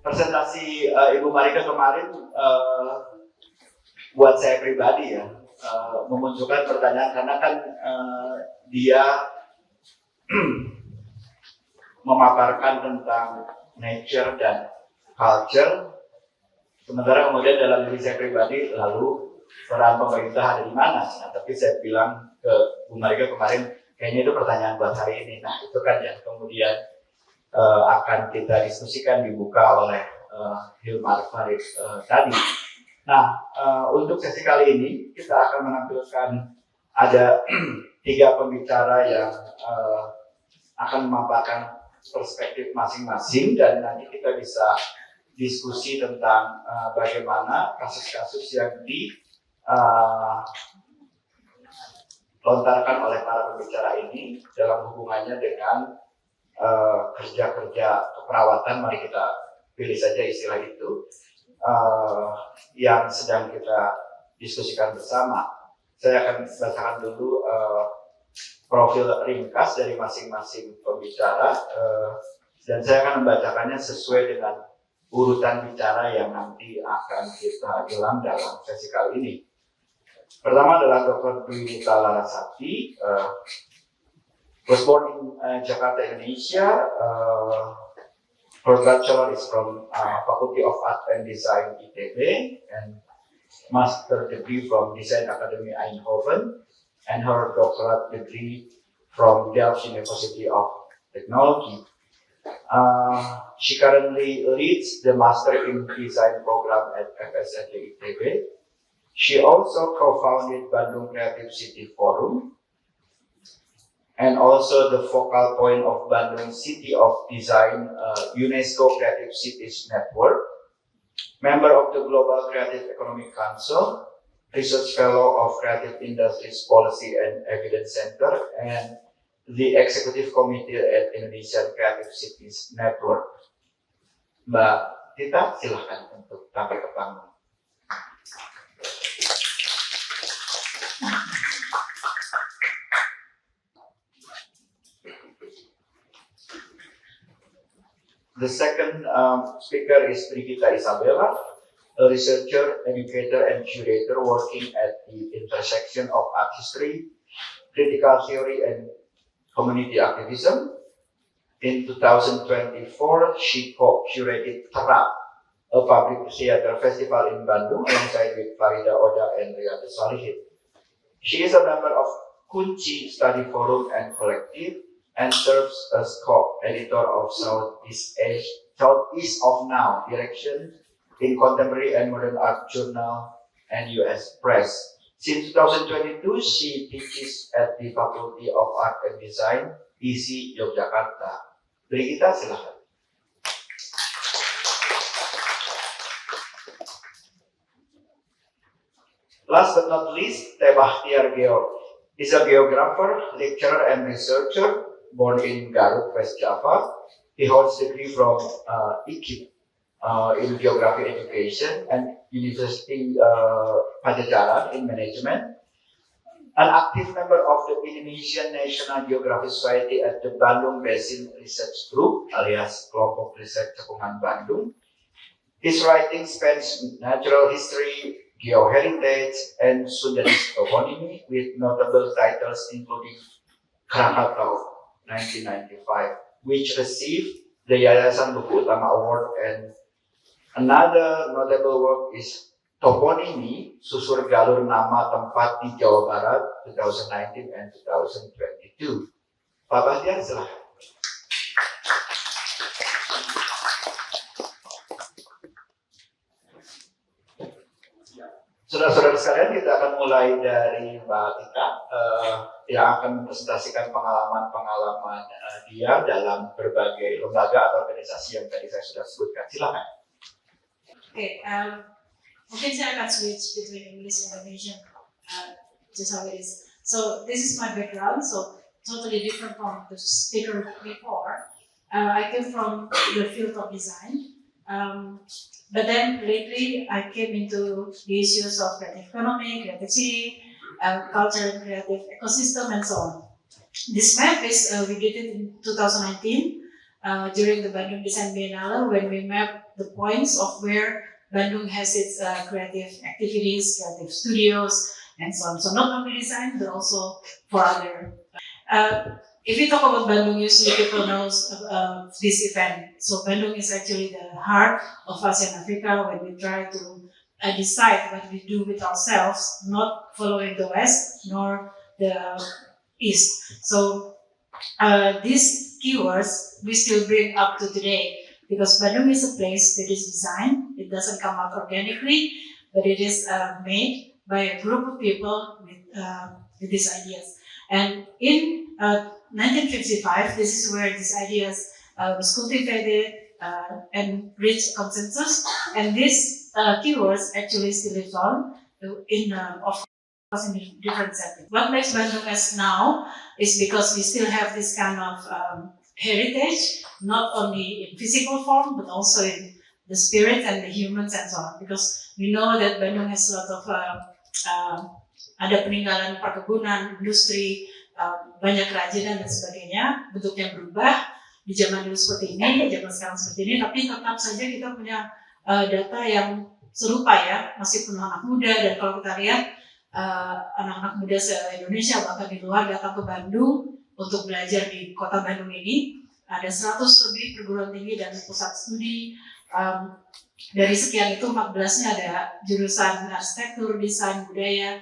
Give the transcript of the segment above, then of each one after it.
presentasi Ibu Marika kemarin buat saya pribadi ya memunculkan pertanyaan karena kan dia memaparkan tentang nature dan culture, sementara kemudian dalam diri saya pribadi lalu peran pemerintah ada di mana? Nah, tapi saya bilang ke Bu Marika kemarin kayaknya itu pertanyaan buat hari ini. Nah itu kan yang kemudian akan kita diskusikan dibuka oleh Hilmar Farid tadi. Nah, untuk sesi kali ini kita akan menampilkan ada 3 pembicara yang akan memaparkan perspektif masing-masing dan nanti kita bisa diskusi tentang bagaimana kasus-kasus yang dilontarkan oleh para pembicara ini dalam hubungannya dengan kerja-kerja keperawatan, mari kita pilih saja istilah itu, yang sedang kita diskusikan bersama. Saya akan bacakan dulu profil ringkas dari masing-masing pembicara, dan saya akan membacakannya sesuai dengan urutan bicara yang nanti akan kita gelar dalam sesi kali ini. Pertama adalah Dr. Dwi Nita Larasati, was born in Jakarta, Indonesia. Her bachelor is from Faculty of Art and Design ITB and master degree from Design Academy Eindhoven and her doctorate degree from Delft University of Technology. She currently leads the Master in Design program at FSND ITB. She also co-founded Bandung Creative City Forum and also the focal point of Bandung City of Design UNESCO Creative Cities Network, member of the Global Creative Economic Council, research fellow of Creative Industries Policy and Evidence Center, and the executive committee at Indonesian Creative Cities Network. Mbak Tita, silahkan untuk tampil ke panggung. The second speaker is Brigitta Isabella, a researcher, educator, and curator working at the intersection of art history, critical theory, and community activism. In 2024, she co-curated Terap, a public theater festival in Bandung, alongside with Farida Oda and Riyadh Salihin. She is a member of Kunci Study Forum and Collective, and serves as co-editor of Southeast of Now Direction in Contemporary and Modern Art Journal and US Press. Since 2022, she teaches at the Faculty of Art and Design, ISI Yogyakarta. Brigitta, silakan. Last but not least, Teh Bahtiar Geo is a geographer, lecturer, and researcher. Born in Garut, West Java, he holds a degree from IKIP in Geography Education and University Pajajaran in Management. An active member of the Indonesian National Geographic Society at the Bandung Basin Research Group, alias Kelompok Riset Cekungan Bandung. His writing spans natural history, geoheritage, and Sundanese toponymy, with notable titles including Krakatau 1995, which received the Yayasan Buku Utama Award, and another notable work is Toponymy, Susur Galur Nama Tempat di Jawa Barat 2019 and 2022. Pak Bahtiar, silahkan. Saudara-saudara sekalian, kita akan mulai dari Mbak Tita yang akan mempresentasikan pengalaman-pengalaman dia dalam berbagai lembaga atau organisasi yang tadi saya sudah sebutkan. Silakan. Okay, mungkin saya akan switch between English and Indonesian, just how it is. So this is my background, so totally different from the speaker before. I came from the field of design. But then lately I came into the issues of creative economy, creativity, culture and creative ecosystem and so on. This map is we did it in 2019 during the Bandung Design Biennale when we map the points of where Bandung has its creative activities, creative studios, and so on. So not only design, but also for other. If you talk about Bandung, usually people know this event. So Bandung is actually the heart of ASEAN Africa when we try to decide what we do with ourselves, not following the West nor the East. So these keywords we still bring up to today because Bandung is a place that is designed. It doesn't come out organically, but it is made by a group of people with these ideas. And in 1955, this is where these ideas was cultivated and reached consensus. And these keywords actually still live on in different settings. What makes Bandung as now is because we still have this kind of heritage, not only in physical form, but also in the spirit and the humans and so on. Because we know that Bandung has a lot of ada peninggalan perkebunan, industri, banyak kerajinan dan sebagainya. Bentuknya berubah di zaman dulu seperti ini, di zaman sekarang seperti ini, tapi tetap saja kita punya data yang serupa ya, masih penuh anak muda. Dan kalau kita lihat anak-anak muda se-Indonesia bahkan di luar datang ke Bandung untuk belajar di kota Bandung ini. Ada 100 lebih perguruan tinggi dan pusat studi. Dari sekian itu 14-nya ada jurusan arsitektur, desain, budaya.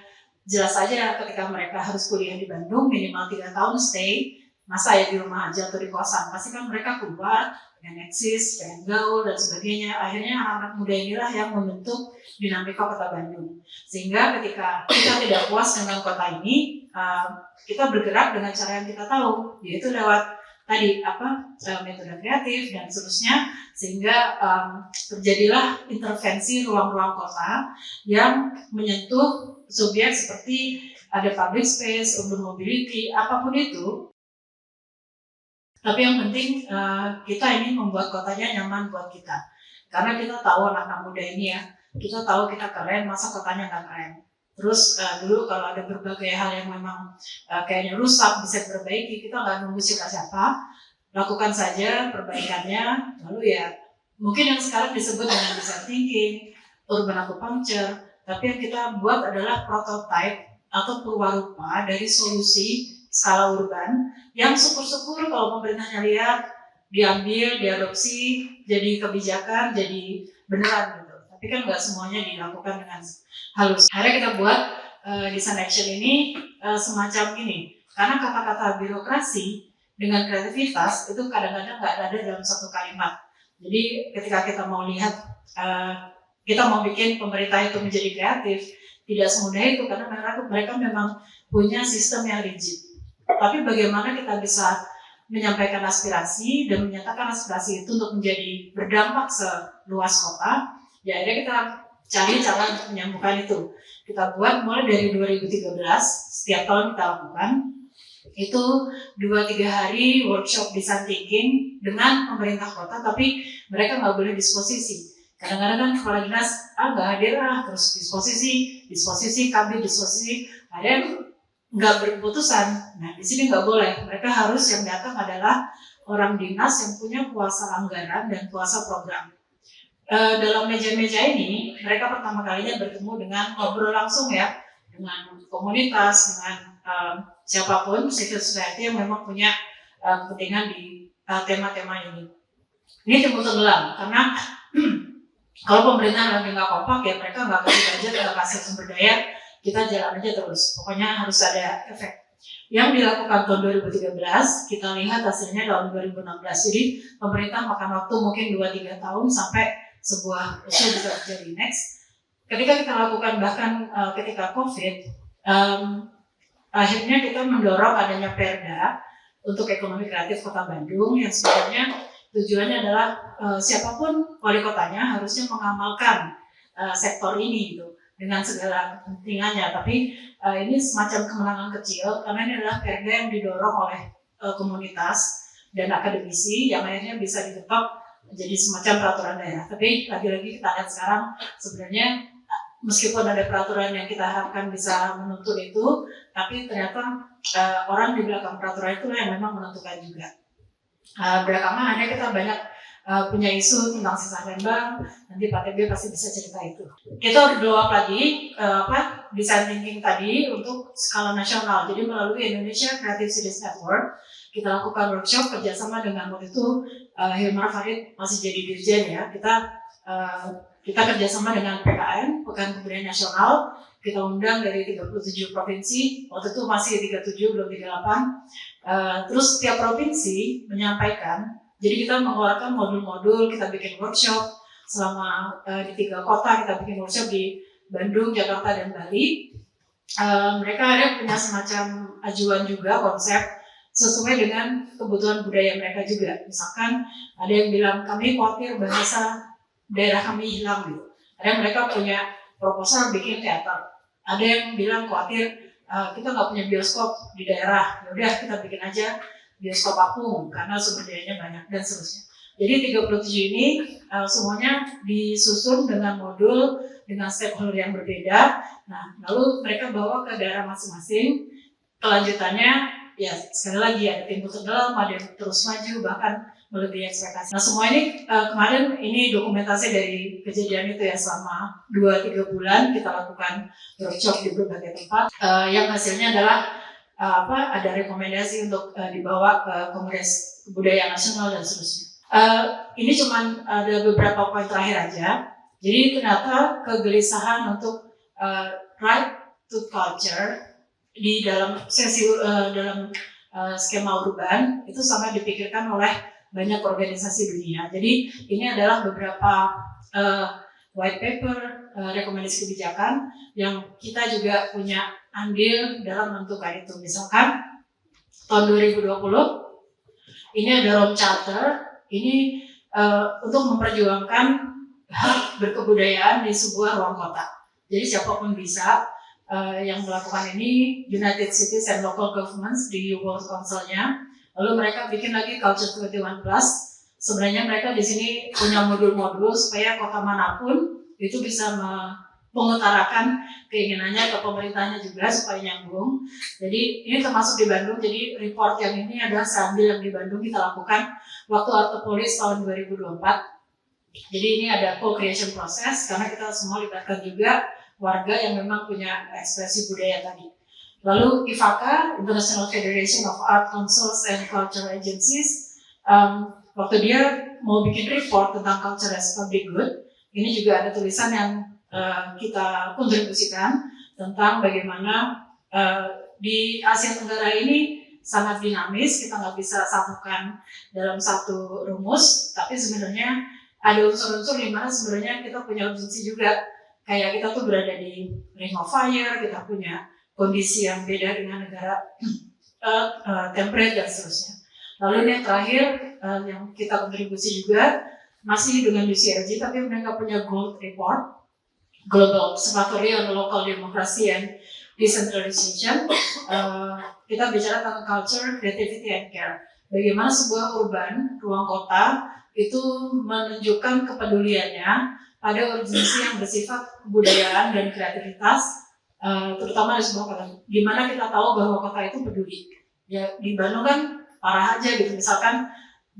Jelas saja ketika mereka harus kuliah di Bandung minimal 3 tahun stay, masa ya di rumah aja atau di kosan, pasti kan mereka keluar pengen eksis, pengen gaul dan sebagainya. Akhirnya anak-anak muda inilah yang membentuk dinamika kota Bandung. Sehingga ketika kita tidak puas dengan kota ini, kita bergerak dengan cara yang kita tahu, yaitu lewat tadi metode kreatif dan seterusnya, sehingga terjadilah intervensi ruang-ruang kota yang menyentuh subjek seperti ada public space, urban mobility, apapun itu. Tapi yang penting kita ingin membuat kotanya nyaman buat kita. Karena kita tahu anak-anak muda ini ya, kita tahu kita keren, masa kotanya nggak keren. Terus dulu kalau ada berbagai hal yang memang kayaknya rusak, bisa diperbaiki, kita nggak nunggu siapa-siapa, lakukan saja perbaikannya. Lalu ya mungkin yang sekarang disebut dengan design thinking, urban acupuncture, tapi yang kita buat adalah prototype atau perwarupa dari solusi skala urban yang syukur-syukur kalau pemerintahnya lihat, diambil, diadopsi, jadi kebijakan, jadi beneran gitu. Tapi kan nggak semuanya dilakukan dengan halus. Akhirnya kita buat design action ini semacam ini. Karena kata-kata birokrasi dengan kreativitas itu kadang-kadang nggak ada dalam satu kalimat. Jadi ketika kita mau lihat, kita mau bikin pemerintah itu menjadi kreatif, tidak semudah itu karena mereka memang punya sistem yang rigid. Tapi bagaimana kita bisa menyampaikan aspirasi dan menyatakan aspirasi itu untuk menjadi berdampak seluas kota, ya akhirnya kita cari cara untuk menyambungkan itu. Kita buat mulai dari 2013, setiap tahun kita lakukan, itu 2-3 hari workshop design thinking dengan pemerintah kota, tapi mereka nggak boleh disposisi. Kadang-kadang kan kepala dinas, nggak hadir terus disposisi, kabin disposisi, akhirnya nggak berkeputusan. Nah di sini nggak boleh, mereka harus yang datang adalah orang dinas yang punya kuasa anggaran dan kuasa program. Dalam meja-meja ini, mereka pertama kalinya bertemu dengan ngobrol langsung ya, dengan komunitas, dengan siapapun, civil society yang memang punya kepentingan di tema-tema ini. Ini timbul tenggelam, karena kalau pemerintah lagi nggak kompak ya mereka nggak kasih budget, nggak kasih sumber daya, kita jalan aja terus. Pokoknya harus ada efek. Yang dilakukan tahun 2013, kita lihat hasilnya tahun 2016. Jadi pemerintah makan waktu mungkin 2-3 tahun sampai sebuah isu bisa terjadi. Next, ketika kita lakukan bahkan ketika COVID, akhirnya kita mendorong adanya perda untuk ekonomi kreatif Kota Bandung yang sebenarnya tujuannya adalah siapapun wali kotanya harusnya mengamalkan sektor ini gitu dengan segala kepentingannya. Tapi ini semacam kemenangan kecil karena ini adalah perda yang didorong oleh komunitas dan akademisi yang akhirnya bisa diketok jadi semacam peraturan daerah. Tapi lagi-lagi kita lihat sekarang sebenarnya meskipun ada peraturan yang kita harapkan bisa menuntut itu, tapi ternyata orang di belakang peraturan itu yang memang menentukan juga. belakangan ada kita banyak punya isu tentang sisa Lembang, nanti Pak TB pasti bisa cerita itu. Kita harus blow up lagi design thinking tadi untuk skala nasional. Jadi melalui Indonesia Creative Cities Network kita lakukan workshop kerjasama dengan waktu itu Hilmar Farid masih jadi dirjen ya. Kita kerjasama dengan PKN, Pekan Kebudayaan Nasional. Kita undang dari 37 provinsi, waktu itu masih 37 belum 38. Terus setiap provinsi menyampaikan. Jadi kita mengeluarkan modul-modul, kita bikin workshop selama di 3 kota, kita bikin workshop di Bandung, Jakarta, dan Bali. Mereka ada punya semacam ajuan juga konsep sesuai dengan kebutuhan budaya mereka juga. Misalkan ada yang bilang kami khawatir bahasa daerah kami hilang gitu. Ada yang mereka punya proposal bikin teater. Ada yang bilang khawatir kita nggak punya bioskop di daerah. Yaudah kita bikin aja bioskop apung karena sumber dayanya banyak dan seterusnya. Jadi 37 ini semuanya disusun dengan modul dengan stakeholder yang berbeda. Nah, lalu mereka bawa ke daerah masing-masing. Kelanjutannya ya sekali lagi ada pintu terdalam, ada yang terus maju bahkan melebihi ekspektasi. Nah, semua ini kemarin ini dokumentasi dari kejadian itu ya selama 2-3 bulan kita lakukan workshop di berbagai tempat yang hasilnya adalah ada rekomendasi untuk dibawa ke Kongres Kebudayaan Nasional dan seterusnya. Ini cuma ada beberapa poin terakhir aja. Jadi ternyata kegelisahan untuk right to culture di dalam sesi dalam skema urban itu sangat dipikirkan oleh banyak organisasi dunia. Jadi ini adalah beberapa white paper, rekomendasi kebijakan yang kita juga punya andil dalam menentukan itu. Misalkan tahun 2020 ini ada Rome Charter, ini untuk memperjuangkan hak berkebudayaan di sebuah ruang kota. Jadi siapapun bisa yang melakukan ini, United Cities and Local Governments di World Council-nya. Lalu mereka bikin lagi Culture 21+. Sebenarnya mereka di sini punya modul-modul supaya kota manapun itu bisa mengutarakan keinginannya ke pemerintahnya juga supaya nyambung. Jadi ini termasuk di Bandung. Jadi report yang ini adalah sambil yang di Bandung kita lakukan waktu Artopolis tahun 2024. Jadi ini ada co-creation proses karena kita semua libatkan juga warga yang memang punya ekspresi budaya tadi. Lalu IFAKA, International Federation of Art Councils and Cultural Agencies, waktu dia mau bikin report tentang culture as public good, ini juga ada tulisan yang kita kontribusikan tentang bagaimana di Asia Tenggara ini sangat dinamis, kita nggak bisa satukan dalam satu rumus, tapi sebenarnya ada unsur-unsur di mana sebenarnya kita punya urgensi juga, kayak kita tuh berada di ring of fire, kita punya kondisi yang beda dengan negara temperate dan seterusnya. Lalu yang terakhir yang kita kontribusi juga masih dengan UCRG, tapi mereka punya Gold Report, Global Observatory on Local Democracy and Decentralization. Kita bicara tentang culture, creativity, and care. Bagaimana sebuah urban, ruang kota, itu menunjukkan kepeduliannya pada urgensi yang bersifat kebudayaan dan kreativitas, terutama di sebuah kota. Gimana kita tahu bahwa kota itu peduli? Ya di Bandung kan parah aja gitu. Misalkan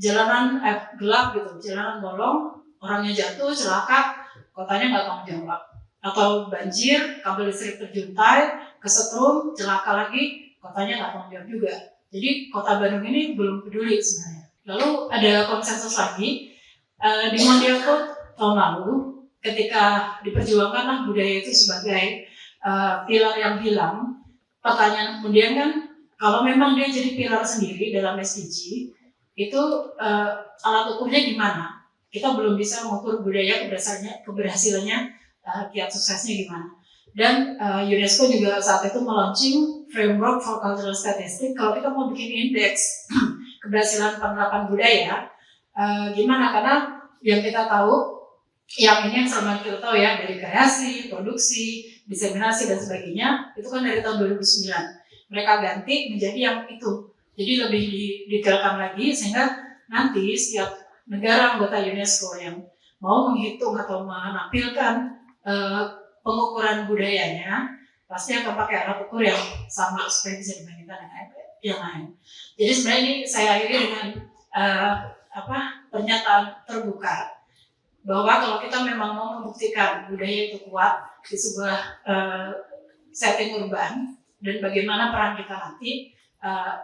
jalanan gelap gitu, jalanan bolong, orangnya jatuh, celaka, kotanya nggak tanggung jawab. Atau banjir, kabel listrik terjuntai, kesetrum, celaka lagi, kotanya nggak tanggung jawab juga. Jadi kota Bandung ini belum peduli sebenarnya. Lalu ada konsensus lagi di Mondial Code tahun lalu, ketika diperjuangkanlah budaya itu sebagai pilar yang hilang. Pertanyaan kemudian kan, kalau memang dia jadi pilar sendiri dalam SDG, itu alat ukurnya gimana? Kita belum bisa mengukur budaya keberhasilannya, kiat suksesnya gimana. Dan UNESCO juga saat itu melaunching Framework for Cultural Statistics. Kalau kita mau bikin indeks keberhasilan penerapan budaya, gimana? Karena yang kita tahu, yang ini yang selama kita tahu ya, dari kreasi, produksi, diseminasi dan sebagainya, itu kan dari tahun 2009. Mereka ganti menjadi yang itu. Jadi lebih didetailkan lagi sehingga nanti setiap negara anggota UNESCO yang mau menghitung atau menampilkan pengukuran budayanya pasti akan pakai alat ukur yang sama supaya bisa dibandingkan dengan yang lain. Jadi sebenarnya ini saya akhiri dengan pernyataan terbuka bahwa kalau kita memang mau membuktikan budaya itu kuat di sebuah setting urban dan bagaimana peran kita nanti,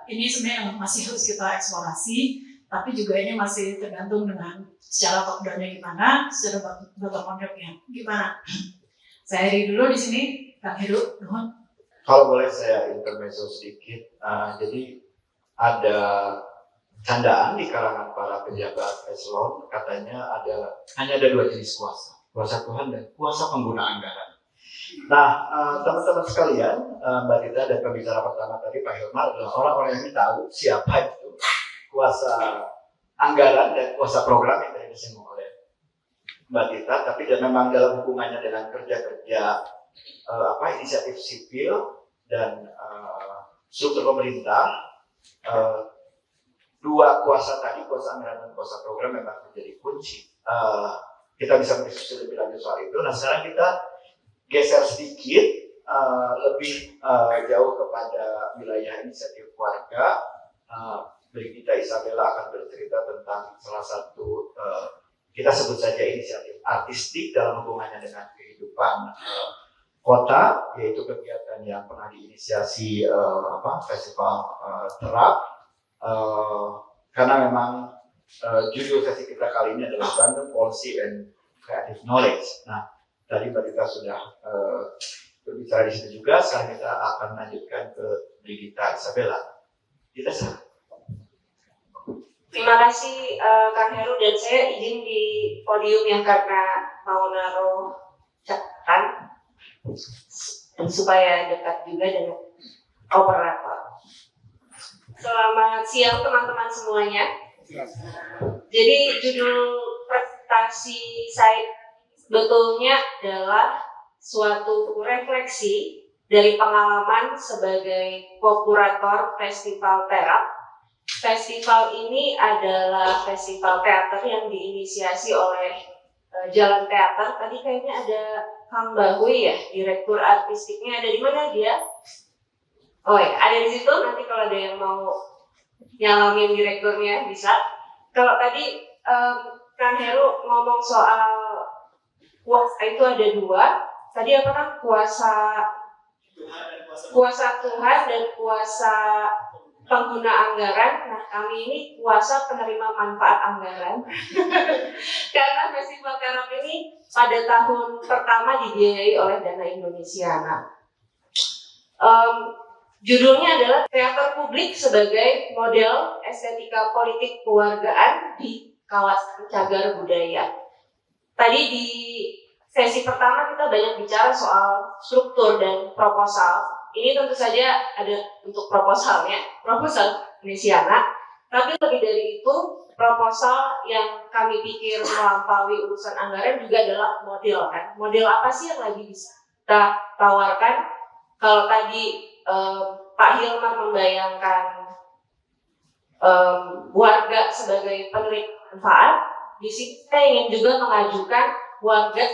ini sebenarnya yang masih harus kita eksplorasi, tapi juga ini masih tergantung dengan secara top down-nya gimana, secara bottom up-nya gimana. Saya Heri dulu di sini, Kang Heru, mohon. Kalau boleh saya intermezzo sedikit, jadi ada candaan di kalangan para pejabat eselon, katanya hanya ada 2 jenis kuasa Tuhan dan kuasa pengguna anggaran. Nah, teman-teman sekalian, Mbak Dita dan pembicara pertama tadi Pak Hilmar adalah orang-orang yang tahu siapa itu kuasa anggaran dan kuasa program yang tadi disinggung oleh Mbak Dita, tapi memang dalam hubungannya dengan kerja-kerja inisiatif sipil dan struktur pemerintah, 2 kuasa tadi, kuasa anggaran dan kuasa program memang menjadi kunci. Kita bisa berdiskusi lebih lanjut soal itu. Nah, sekarang kita geser sedikit lebih jauh kepada wilayah inisiatif warga. Brigita Isabella akan bercerita tentang salah satu kita sebut saja inisiatif artistik dalam hubungannya dengan kehidupan kota, yaitu kegiatan yang pernah diinisiasi festival terap. Karena memang judul sesi kita kali ini adalah Bandung Policy and Creative Knowledge. Nah, tadi Mbak Dita sudah berbicara di situ juga. Sekarang kita akan lanjutkan ke Brigita Isabella. Kita silakan. Terima kasih Kang Heru, dan saya izin di podium yang karena mau naruh catatan dan supaya dekat juga dengan operator. Selamat siang teman-teman semuanya. Jadi judul presentasi saya sebetulnya adalah suatu refleksi dari pengalaman sebagai co-kurator festival terap. Festival ini adalah festival teater yang diinisiasi oleh Jalan Teater. Tadi kayaknya ada Kang Bahui ya, direktur artistiknya. Ada di mana dia? Oh ya, ada di situ. Nanti kalau ada yang mau nyalamin direkturnya bisa. Kalau tadi Kang Heru ngomong soal kuasa itu ada 2. Tadi apa kan kuasa Tuhan dan kuasa pengguna anggaran. Nah, kami ini kuasa penerima manfaat anggaran. Karena festival terap ini pada tahun pertama dibiayai oleh Dana Indonesiana. Judulnya adalah Teater Publik sebagai Model Estetika Politik Kewargaan di Kawasan Cagar Budaya. Tadi di sesi pertama kita banyak bicara soal struktur dan proposal. Ini tentu saja ada untuk proposalnya, proposal Indonesiana. Tapi lebih dari itu, proposal yang kami pikir melampaui urusan anggaran juga adalah model kan. Model apa sih yang lagi bisa kita tawarkan? Kalau tadi Pak Hilmar membayangkan warga sebagai penerima manfaat, di sini saya ingin juga mengajukan warga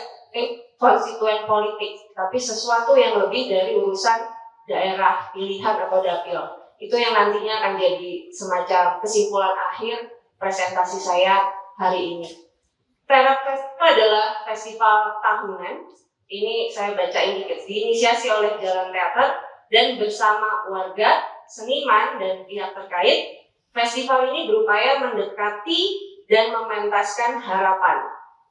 konstituen politik, tapi sesuatu yang lebih dari urusan daerah pilihan atau dapil. Itu yang nantinya akan jadi semacam kesimpulan akhir presentasi saya hari ini. Terap Festival adalah festival tahunan. Ini saya bacain dikit. Diinisiasi oleh Jalan Teater dan bersama warga, seniman, dan pihak terkait. Festival ini berupaya mendekati dan mementaskan harapan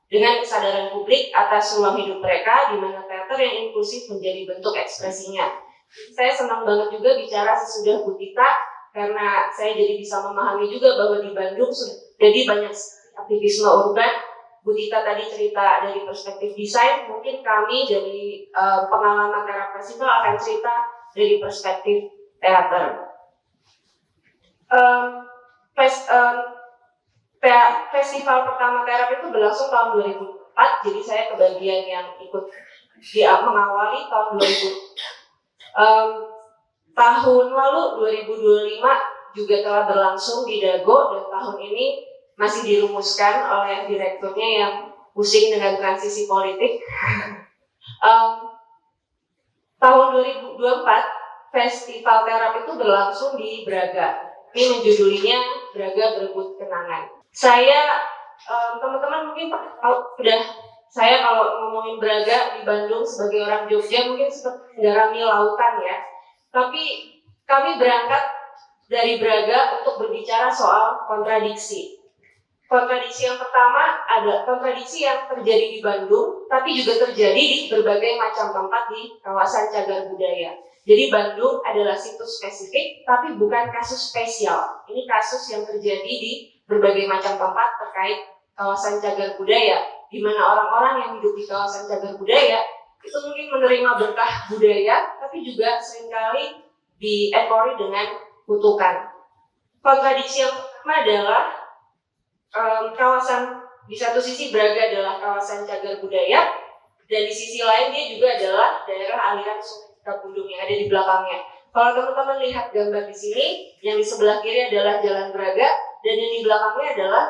dengan kesadaran publik atas ruang hidup mereka, di mana teater yang inklusif menjadi bentuk ekspresinya. Saya senang banget juga bicara sesudah Bu Tita, karena saya jadi bisa memahami juga bahwa di Bandung sudah jadi banyak aktivisme urban. Bu Tita tadi cerita dari perspektif desain, mungkin kami dari pengalaman Terap Festival akan cerita dari perspektif teater. Festival pertama Terap itu berlangsung tahun 2004, jadi saya kebagian yang ikut mengawali tahun 2000. Tahun lalu 2025 juga telah berlangsung di Dago, dan tahun ini masih dirumuskan oleh direkturnya yang pusing dengan transisi politik. Tahun 2024 Festival Terap itu berlangsung di Braga. Ini menjudulinya Braga Berebut Kenangan. Saya, teman-teman mungkin sudah, saya kalau ngomongin Braga di Bandung sebagai orang Jogja mungkin seperti menggarami lautan ya. Tapi kami berangkat dari Braga untuk berbicara soal kontradiksi. Kontradiksi yang pertama ada kontradiksi yang terjadi di Bandung, tapi juga terjadi di berbagai macam tempat di kawasan cagar budaya. Jadi Bandung adalah situs spesifik, tapi bukan kasus spesial. Ini kasus yang terjadi di berbagai macam tempat terkait kawasan cagar budaya, di mana orang-orang yang hidup di kawasan cagar budaya itu mungkin menerima berkah budaya, tapi juga seringkali diekori dengan kutukan. Kontradiksi yang pertama adalah kawasan, di satu sisi Braga adalah kawasan cagar budaya, dan di sisi lain dia juga adalah daerah aliran Sungai Cikapundung yang ada di belakangnya. Kalau teman-teman lihat gambar di sini, yang di sebelah kiri adalah Jalan Braga, dan yang di belakangnya adalah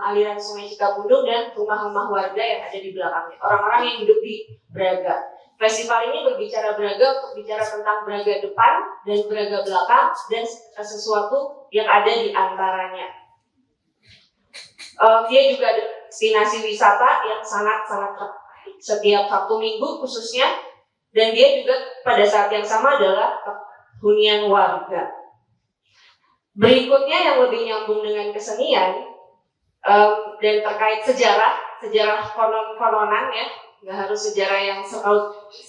aliran Sungai Cikapundung dan rumah-rumah warga yang ada di belakangnya. Orang-orang yang hidup di Braga. Festival ini berbicara Braga untuk bicara tentang Braga depan dan Braga belakang dan sesuatu yang ada di antaranya. Dia juga ada destinasi wisata yang sangat-sangat terbaik setiap Sabtu Minggu khususnya, dan dia juga pada saat yang sama adalah hunian warga. Berikutnya yang lebih nyambung dengan kesenian dan terkait sejarah konon-kononan ya, nggak harus sejarah yang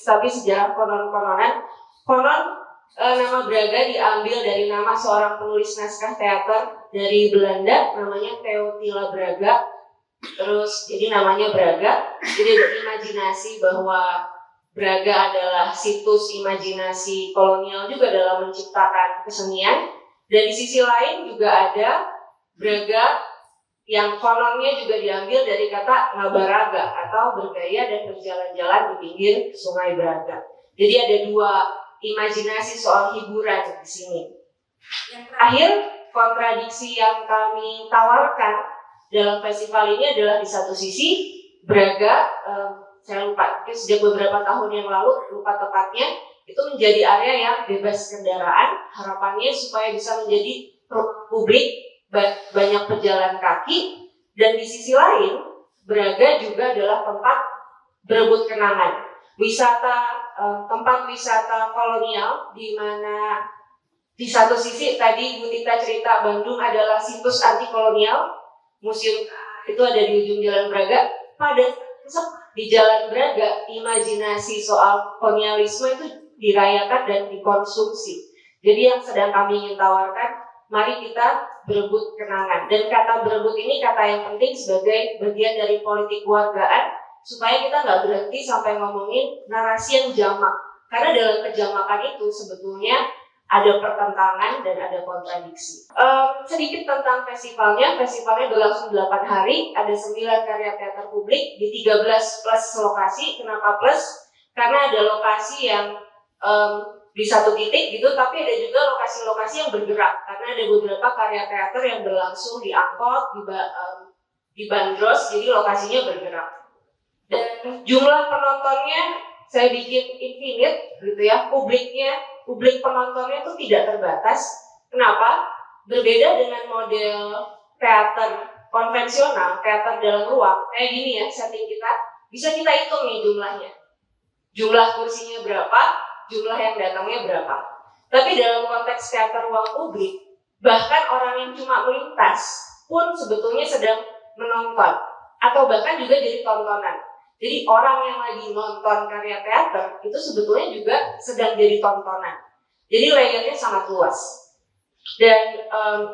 tapi sejarah konon-kononan. Nama Braga diambil dari nama seorang penulis naskah teater dari Belanda, namanya Theotila Braga. Terus jadi namanya Braga, jadi berimajinasi bahwa Braga adalah situs imajinasi kolonial juga dalam menciptakan kesenian. Dan di sisi lain juga ada Braga yang kononnya juga diambil dari kata ngabaraga atau bergaya dan berjalan-jalan di pinggir Sungai Braga. Jadi ada dua imajinasi soal hiburan di sini. Yang terakhir, kontradiksi yang kami tawarkan dalam festival ini adalah di satu sisi Braga, saya lupa, sejak beberapa tahun yang lalu, lupa tepatnya, itu menjadi area yang bebas kendaraan. Harapannya supaya bisa menjadi ruang publik, banyak pejalan kaki. Dan di sisi lain, Braga juga adalah tempat berebut kenangan. Tempat wisata kolonial, di mana di satu sisi tadi Bu Tita cerita Bandung adalah situs anti kolonial, museum itu ada di ujung Jalan Braga. Pada di Jalan Braga, imajinasi soal kolonialisme itu dirayakan dan dikonsumsi. Jadi yang sedang kami ingin tawarkan, mari kita berebut kenangan. Dan kata berebut ini kata yang penting sebagai bagian dari politik kewargaan, supaya kita nggak berhenti sampai ngomongin narasi yang jamak. Karena dalam kejamakan itu sebetulnya ada pertentangan dan ada kontradiksi. Sedikit tentang festivalnya berlangsung 8 hari, ada 9 karya teater publik di 13 plus lokasi. Kenapa plus? Karena ada lokasi yang di satu titik gitu, tapi ada juga lokasi-lokasi yang bergerak. Karena ada beberapa karya teater yang berlangsung di angkot, di bandros, jadi lokasinya bergerak. Dan jumlah penontonnya saya bikin infinite gitu ya, publik penontonnya itu tidak terbatas. Kenapa? Berbeda dengan model teater konvensional, teater dalam ruang, kayak gini ya setting kita, bisa kita hitung nih jumlahnya. Jumlah kursinya berapa, jumlah yang datangnya berapa. Tapi dalam konteks teater ruang publik, bahkan orang yang cuma melintas pun sebetulnya sedang menonton, atau bahkan juga jadi tontonan. Jadi orang yang lagi nonton karya teater itu sebetulnya juga sedang jadi tontonan. Jadi layernya sangat luas. Dan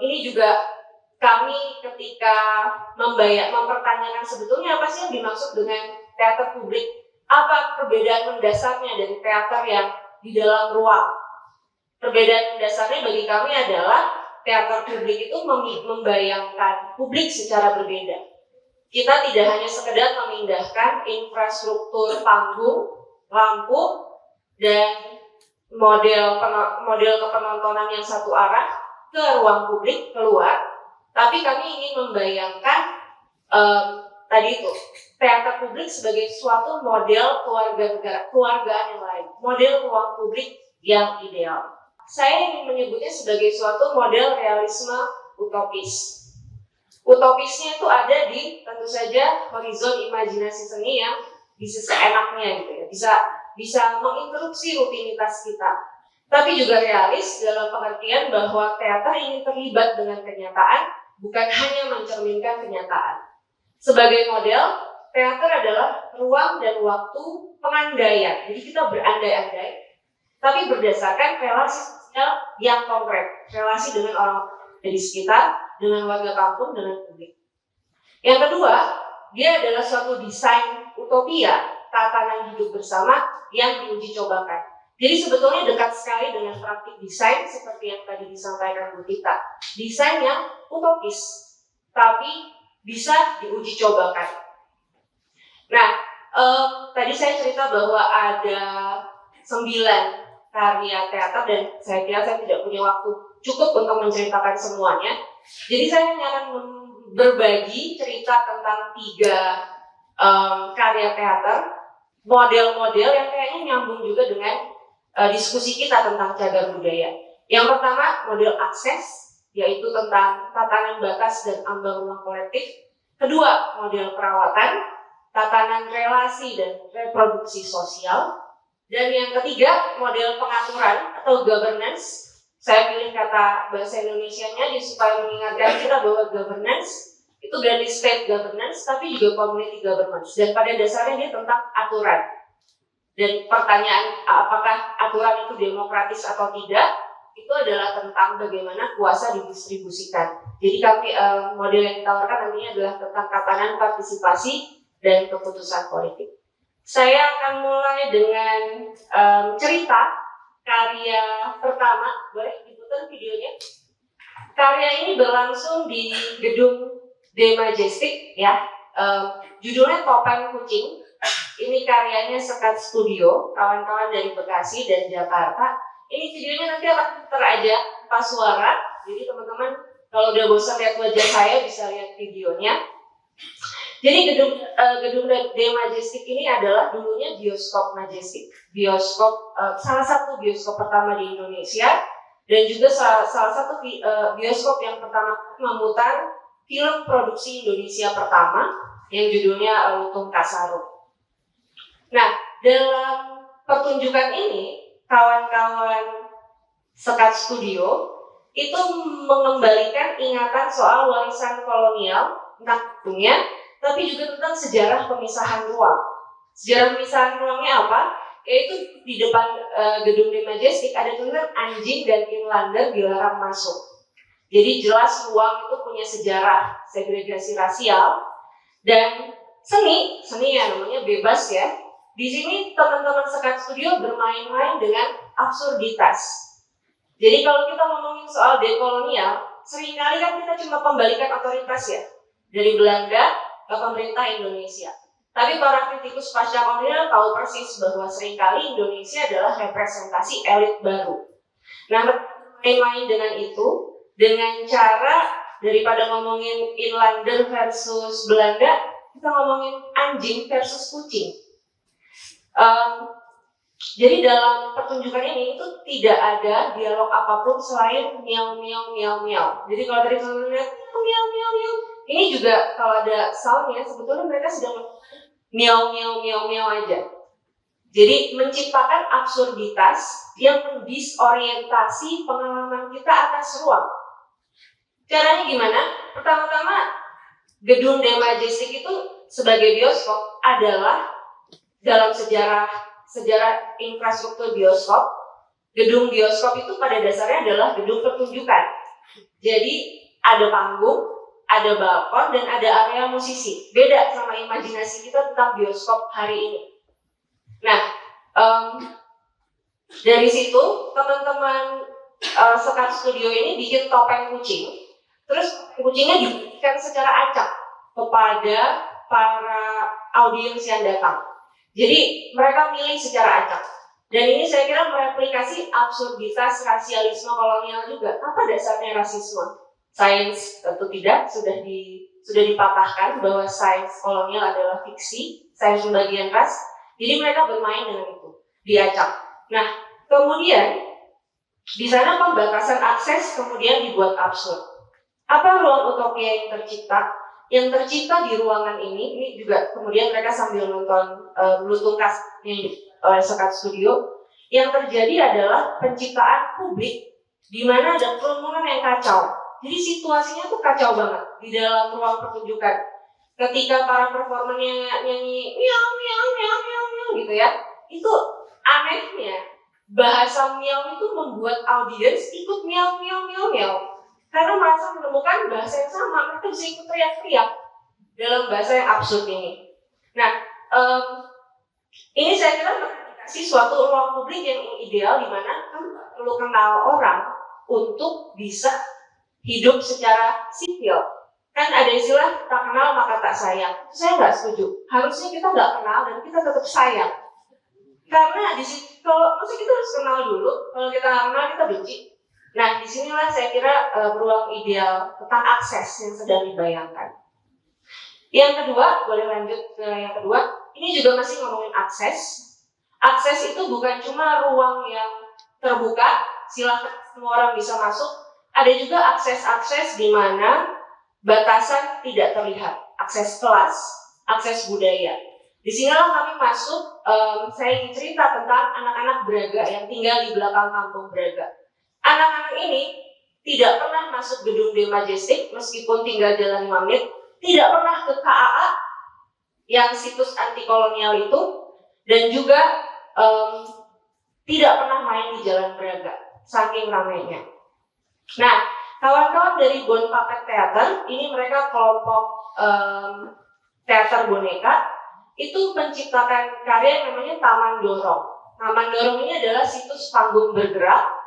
ini juga kami ketika mempertanyakan sebetulnya apa sih yang dimaksud dengan teater publik, apa perbedaan mendasarnya dari teater yang di dalam ruang. Perbedaan mendasarnya bagi kami adalah teater publik itu membayangkan publik secara berbeda. Kita tidak hanya sekedar memindahkan infrastruktur panggung, lampu, dan model kepenontonan yang satu arah ke ruang publik keluar, tapi kami ingin membayangkan tadi itu teater publik sebagai suatu model kewargaan yang lain, model ruang publik yang ideal. saya ingin menyebutnya sebagai suatu model realisme utopis. Utopisnya itu ada di tentu saja horizon imajinasi seni yang bisa seenaknya gitu ya, bisa menginterupsi rutinitas kita. Tapi juga realis dalam pengertian bahwa teater ingin terlibat dengan kenyataan, bukan hanya mencerminkan kenyataan. Sebagai model, teater adalah ruang dan waktu pengandaian. Jadi kita berandai-andai, tapi berdasarkan relasi sosial yang konkret, relasi dengan orang di sekitar, dengan warga kampung, dengan publik. Yang kedua, dia adalah suatu desain utopia, tatanan hidup bersama yang diuji cobakan. Jadi sebetulnya dekat sekali dengan praktik desain seperti yang tadi disampaikan Bu Tita. Desain yang utopis, tapi bisa diuji cobakan. Nah, tadi saya cerita bahwa ada 9 karya teater dan saya kira saya tidak punya waktu cukup untuk menceritakan semuanya. Jadi saya hanya akan berbagi cerita tentang 3 karya teater, model-model yang kayaknya nyambung juga dengan diskusi kita tentang cagar budaya. Yang pertama, model akses, yaitu tentang tatanan batas dan ambang ruang kolektif. Kedua, model perawatan, tatanan relasi dan reproduksi sosial. Dan yang ketiga, model pengaturan atau governance. Saya pilih kata bahasa Indonesianya supaya mengingatkan kita bahwa governance itu berarti state governance, tapi juga community governance. Dan pada dasarnya dia tentang aturan. Dan pertanyaan apakah aturan itu demokratis atau tidak, itu adalah tentang bagaimana kuasa didistribusikan. Jadi kami model yang ditawarkan nantinya adalah tentang tatanan partisipasi dan keputusan politik. Saya akan mulai dengan cerita karya pertama. Boleh diputar videonya? Karya ini berlangsung di gedung The Majestic, ya. Judulnya Topeng Kucing. Ini karyanya Sekat Studio, kawan-kawan dari Bekasi dan Jakarta. Ini videonya nanti akan putar aja pas suara. Jadi teman-teman kalau udah bosan lihat wajah saya bisa lihat videonya. Jadi gedung The Majestic ini adalah dulunya bioskop Majestic. Bioskop salah satu bioskop pertama di Indonesia dan juga salah satu bioskop yang pertama memutar film produksi Indonesia pertama yang judulnya Lutung Kasarung. Nah, dalam pertunjukan ini, kawan-kawan Sekat Studio itu mengembalikan ingatan soal warisan kolonial tentang gedungnya, tapi juga tentang sejarah pemisahan ruang. Sejarah pemisahan ruangnya apa? Yaitu di depan gedung The Majestic ada tulisan anjing dan inlander dilarang masuk. Jadi jelas ruang itu punya sejarah segregasi rasial dan seni yang namanya bebas ya. Di sini teman-teman Sekat Studio bermain-main dengan absurditas. Jadi kalau kita ngomongin soal dekolonial, seringkali kan kita cuma kembalikan otoritas ya dari Belanda ke pemerintah Indonesia. Tapi para kritikus pasca kolonial tahu persis bahwa seringkali Indonesia adalah representasi elit baru. Nah, main-main dengan itu, dengan cara daripada ngomongin inlander versus Belanda, kita ngomongin anjing versus kucing. Jadi dalam pertunjukan ini itu tidak ada dialog apapun selain miau miau miau miau. Jadi kalau tadi kalian lihat miau miau miau, ini juga kalau ada soundnya sebetulnya mereka sedang miau miau miau miau aja. Jadi menciptakan absurditas yang mendisorientasi pengalaman kita atas ruang. Caranya gimana? Pertama-tama gedung The Majestic itu sebagai bioskop adalah dalam sejarah infrastruktur bioskop, gedung bioskop itu pada dasarnya adalah gedung pertunjukan. Jadi ada panggung, ada balkon, dan ada area musisi. Beda sama imajinasi kita tentang bioskop hari ini. Nah, dari situ teman-teman Sekat Studio ini bikin topeng kucing. Terus kucingnya diberikan secara acak kepada para audiens yang datang. Jadi mereka milih secara acak. Dan ini saya kira mereplikasi absurditas rasialisme kolonial juga. Apa dasarnya rasisme? Sains tentu tidak, sudah dipatahkan bahwa sains kolonial adalah fiksi, sains pembagian ras. Jadi mereka bermain dengan itu, diacak. Nah, kemudian Di sana pembatasan akses kemudian dibuat absurd. Apa ruang utopia yang tercipta? Yang tercipta di ruangan ini juga kemudian mereka sambil nonton Blue Tungkas yang oleh Sekat Studio. Yang terjadi adalah penciptaan publik di mana ada kerumunan yang kacau. Jadi situasinya tuh kacau banget di dalam ruang pertunjukan. Ketika para performernya nyanyi miau miau miau miau miau gitu ya, itu anehnya bahasa miau itu membuat audiens ikut miau miau miau miau karena merasa menemukan bahasa yang sama, mereka bisa ikut teriak-teriak dalam bahasa yang absurd ini. Nah, ini saya kira mengindikasi suatu ruang publik yang ideal di mana kamu perlu kenal orang untuk bisa hidup secara sipil. Kan ada istilah tak kenal maka tak sayang. Saya nggak setuju. Harusnya kita nggak kenal dan kita tetap sayang. Karena di situ, kalau maksudnya kita harus kenal dulu. Kalau kita nggak kenal kita benci. Nah, disinilah saya kira ruang ideal tentang akses yang sedang dibayangkan. Yang kedua, boleh lanjut ke yang kedua. Ini juga masih ngomongin akses. Akses itu bukan cuma ruang yang terbuka, silakan semua orang bisa masuk. Ada juga akses-akses di mana batasan tidak terlihat. Akses kelas, akses budaya. Di sinilah kami masuk. Saya ingin cerita tentang anak-anak Braga yang tinggal di belakang kampung Braga. Anak-anak ini tidak pernah masuk gedung The Majestic meskipun tinggal jalan 5 menit, tidak pernah ke KAA yang situs anti kolonial itu, dan juga tidak pernah main di Jalan Braga, saking ramainya. Nah, kawan-kawan dari Bon Puppet Theater, ini mereka kelompok teater boneka, itu menciptakan karya yang namanya Taman Dorong. Taman Dorong ini adalah situs panggung bergerak,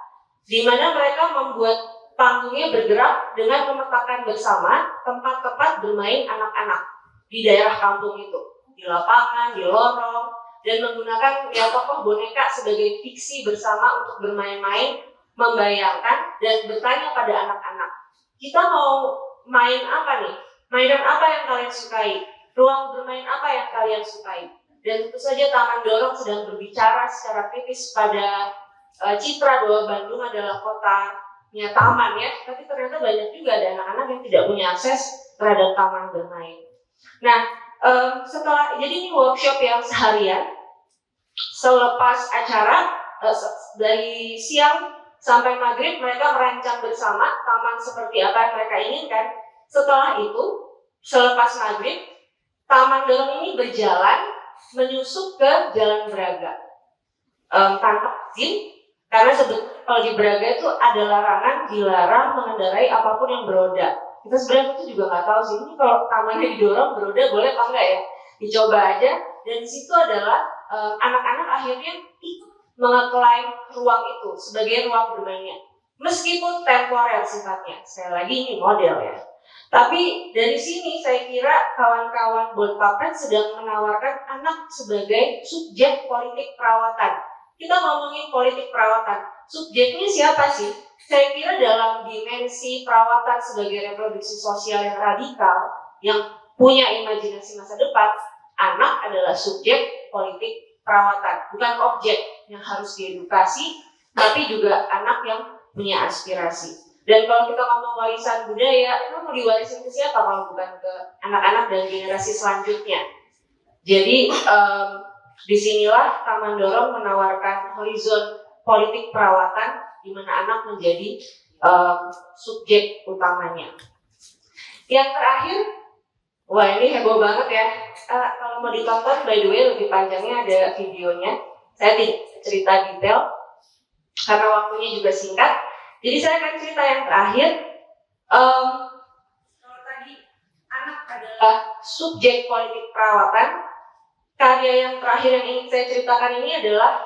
di mana mereka membuat panggungnya bergerak dengan memetakan bersama tempat-tempat bermain anak-anak di daerah kampung itu, di lapangan, di lorong, dan menggunakan ya tokoh boneka sebagai fiksi bersama untuk bermain-main, membayangkan dan bertanya pada anak-anak, kita mau main apa nih? Mainan apa yang kalian sukai? Ruang bermain apa yang kalian sukai? Dan tentu saja Taman Dorong sedang berbicara secara kritis pada citra bahwa Bandung adalah kotanya taman ya, tapi ternyata banyak juga ada anak-anak yang tidak punya akses terhadap taman bermain. Nah, setelah jadi ini workshop yang seharian, selepas acara dari siang sampai maghrib mereka merancang bersama taman seperti apa yang mereka inginkan. Setelah itu, selepas maghrib, Taman Dorong ini berjalan menyusup ke Jalan Braga tanpa izin. Karena sebetulnya kalau di Braga itu ada larangan, dilarang mengendarai apapun yang beroda. Kita sebenarnya itu juga nggak tahu sih, ini kalau tamannya didorong beroda boleh apa enggak ya? Dicoba aja. Dan di situ adalah anak-anak akhirnya ikut mengeklaim ruang itu sebagai ruang bermainnya. Meskipun temporer sifatnya, sekali lagi ini model ya. Tapi dari sini saya kira kawan-kawan Bon Puppet sedang menawarkan anak sebagai subjek politik perawatan. Kita ngomongin politik perawatan, subjeknya siapa sih? Saya kira dalam dimensi perawatan sebagai reproduksi sosial yang radikal, yang punya imajinasi masa depan, anak adalah subjek politik perawatan, bukan objek yang harus diedukasi, tapi juga anak yang punya aspirasi. Dan kalau kita ngomong warisan budaya, itu mau diwarisin ke siapa kalau bukan ke anak-anak dan generasi selanjutnya. Jadi, disinilah Taman Dorong menawarkan horizon politik perawatan di mana anak menjadi subjek utamanya. Yang terakhir, wah ini heboh banget ya. Kalau mau ditonton, by the way lebih panjangnya ada videonya. Saya tidak cerita detail karena waktunya juga singkat. Jadi saya akan cerita yang terakhir. Kalau tadi anak adalah subjek politik perawatan. Karya yang terakhir yang ingin saya ceritakan ini adalah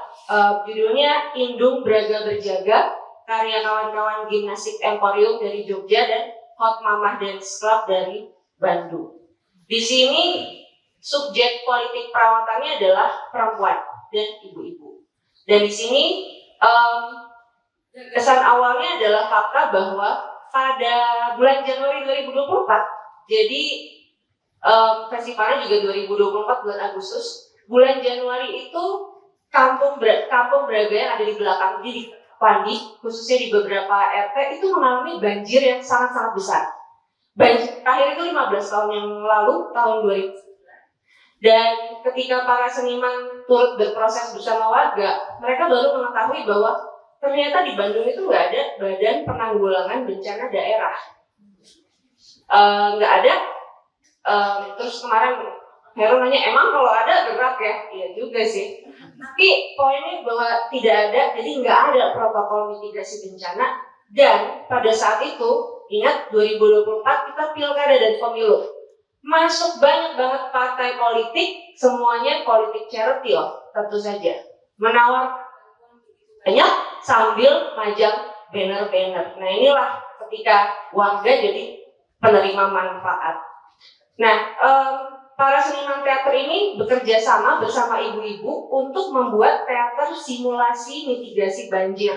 judulnya Indung Braga Berjaga, karya kawan-kawan Gimnastik Emporium dari Jogja dan Hot Mamah Dance Club dari Bandung. Di sini subjek politik perawatannya adalah perempuan dan ibu-ibu. Dan di sini kesan awalnya adalah fakta bahwa pada bulan Januari 2024, jadi festivalnya juga 2024 bulan Agustus. Bulan Januari itu kampung Braga yang ada di belakang, di Pandi, khususnya di beberapa RT itu mengalami banjir yang sangat-sangat besar. Banjir terakhir itu 15 tahun yang lalu, tahun 2000. Dan ketika para seniman turut berproses bersama warga, mereka baru mengetahui bahwa ternyata di Bandung itu nggak ada Badan Penanggulangan Bencana Daerah. Nggak ada. Terus kemarin Heru nanya, emang kalau ada gerak ya? Iya juga sih. Tapi poinnya bahwa tidak ada, jadi nggak ada protokol mitigasi bencana. Dan pada saat itu, ingat 2024 kita pilkada dan pemilu. Masuk banyak banget partai politik, semuanya politik charity tentu saja. Menawar banyak sambil majang banner-banner. Nah inilah ketika warga jadi penerima manfaat. Nah, para seniman teater ini bekerja sama bersama ibu-ibu untuk membuat teater simulasi mitigasi banjir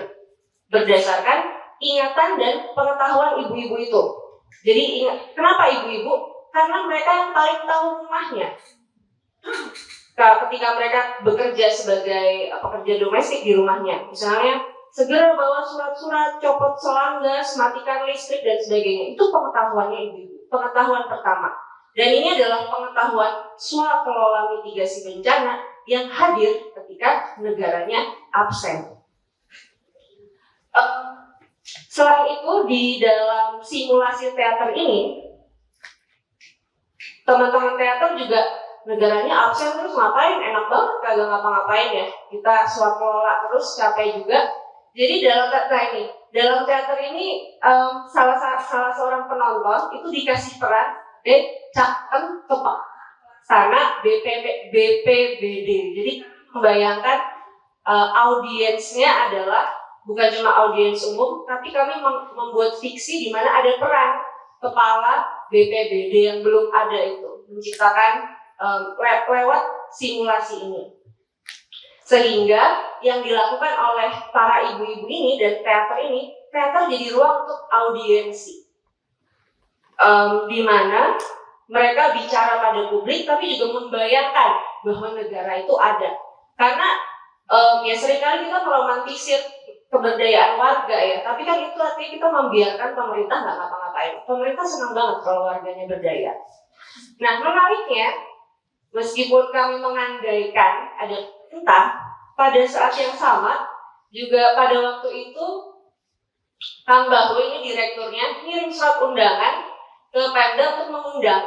berdasarkan ingatan dan pengetahuan ibu-ibu itu. Jadi kenapa ibu-ibu? Karena mereka yang paling tahu rumahnya. Ketika mereka bekerja sebagai pekerja domestik di rumahnya, misalnya segera bawa surat-surat, copot selanggas, matikan listrik dan sebagainya, itu pengetahuannya ibu-ibu, pengetahuan pertama. Dan ini adalah pengetahuan swakelola mitigasi bencana yang hadir ketika negaranya absen. Selain itu, di dalam simulasi teater ini, teman-teman teater juga negaranya absen terus ngapain, enak banget kagak ngapa-ngapain ya, kita swakelola terus, capek juga. Jadi dalam teater ini salah seorang penonton itu dikasih peran Caken Kepala BPBD. Jadi membayangkan audiensnya adalah bukan cuma audiens umum, tapi kami membuat fiksi di mana ada peran kepala BPBD yang belum ada itu, menciptakan lewat simulasi ini. Sehingga yang dilakukan oleh para ibu-ibu ini dan teater jadi ruang untuk audiensi. Di mana mereka bicara pada publik tapi juga membayangkan bahwa negara itu ada. Karena ya seringkali kita meromantisir keberdayaan warga ya, tapi kan itu artinya kita membiarkan pemerintah nggak ngapa-ngapain. Pemerintah senang banget kalau warganya berdaya. Nah menariknya, meskipun kami mengandaikan ada perintah, pada saat yang sama juga pada waktu itu Kang Bahu ini direkturnya ngirim surat undangan ke Pemda untuk mengundang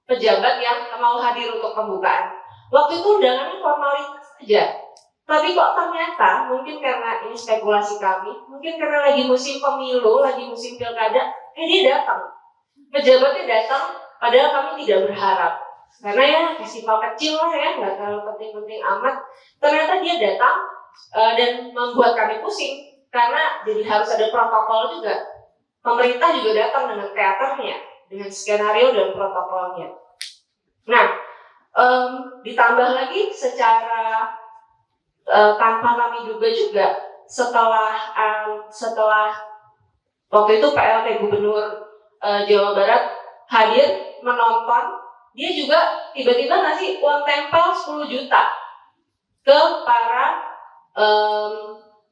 pejabat yang mau hadir untuk pembukaan. Waktu itu undangannya formalitas saja. Tapi kok ternyata, mungkin karena ini spekulasi kami, mungkin karena lagi musim pemilu, lagi musim pilkada, dia datang. Pejabatnya datang, padahal kami tidak berharap. Karena ya festival kecil lah ya, nggak terlalu penting-penting amat. Ternyata dia datang dan membuat kami pusing. Karena jadi harus ada protokol juga. Pemerintah juga datang dengan teaternya, dengan skenario dan protokolnya. Nah, ditambah lagi secara tanpa kami duga juga setelah waktu itu PLT Gubernur Jawa Barat hadir menonton, dia juga tiba-tiba ngasih uang tempel 10 juta ke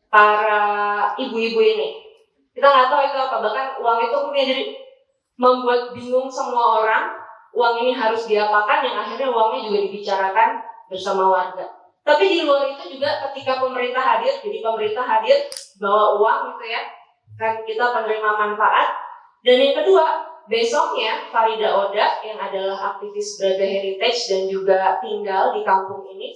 para ibu-ibu ini. Kita nggak tahu itu apa, bahkan uang itu kemudian jadi membuat bingung semua orang. Uang ini harus diapakan, yang akhirnya uangnya juga dibicarakan bersama warga. Tapi di luar itu juga ketika pemerintah hadir, jadi pemerintah hadir bawa uang gitu ya, kan kita penerima manfaat. Dan yang kedua, besoknya Farida Oda yang adalah aktivis Braga Heritage dan juga tinggal di kampung ini,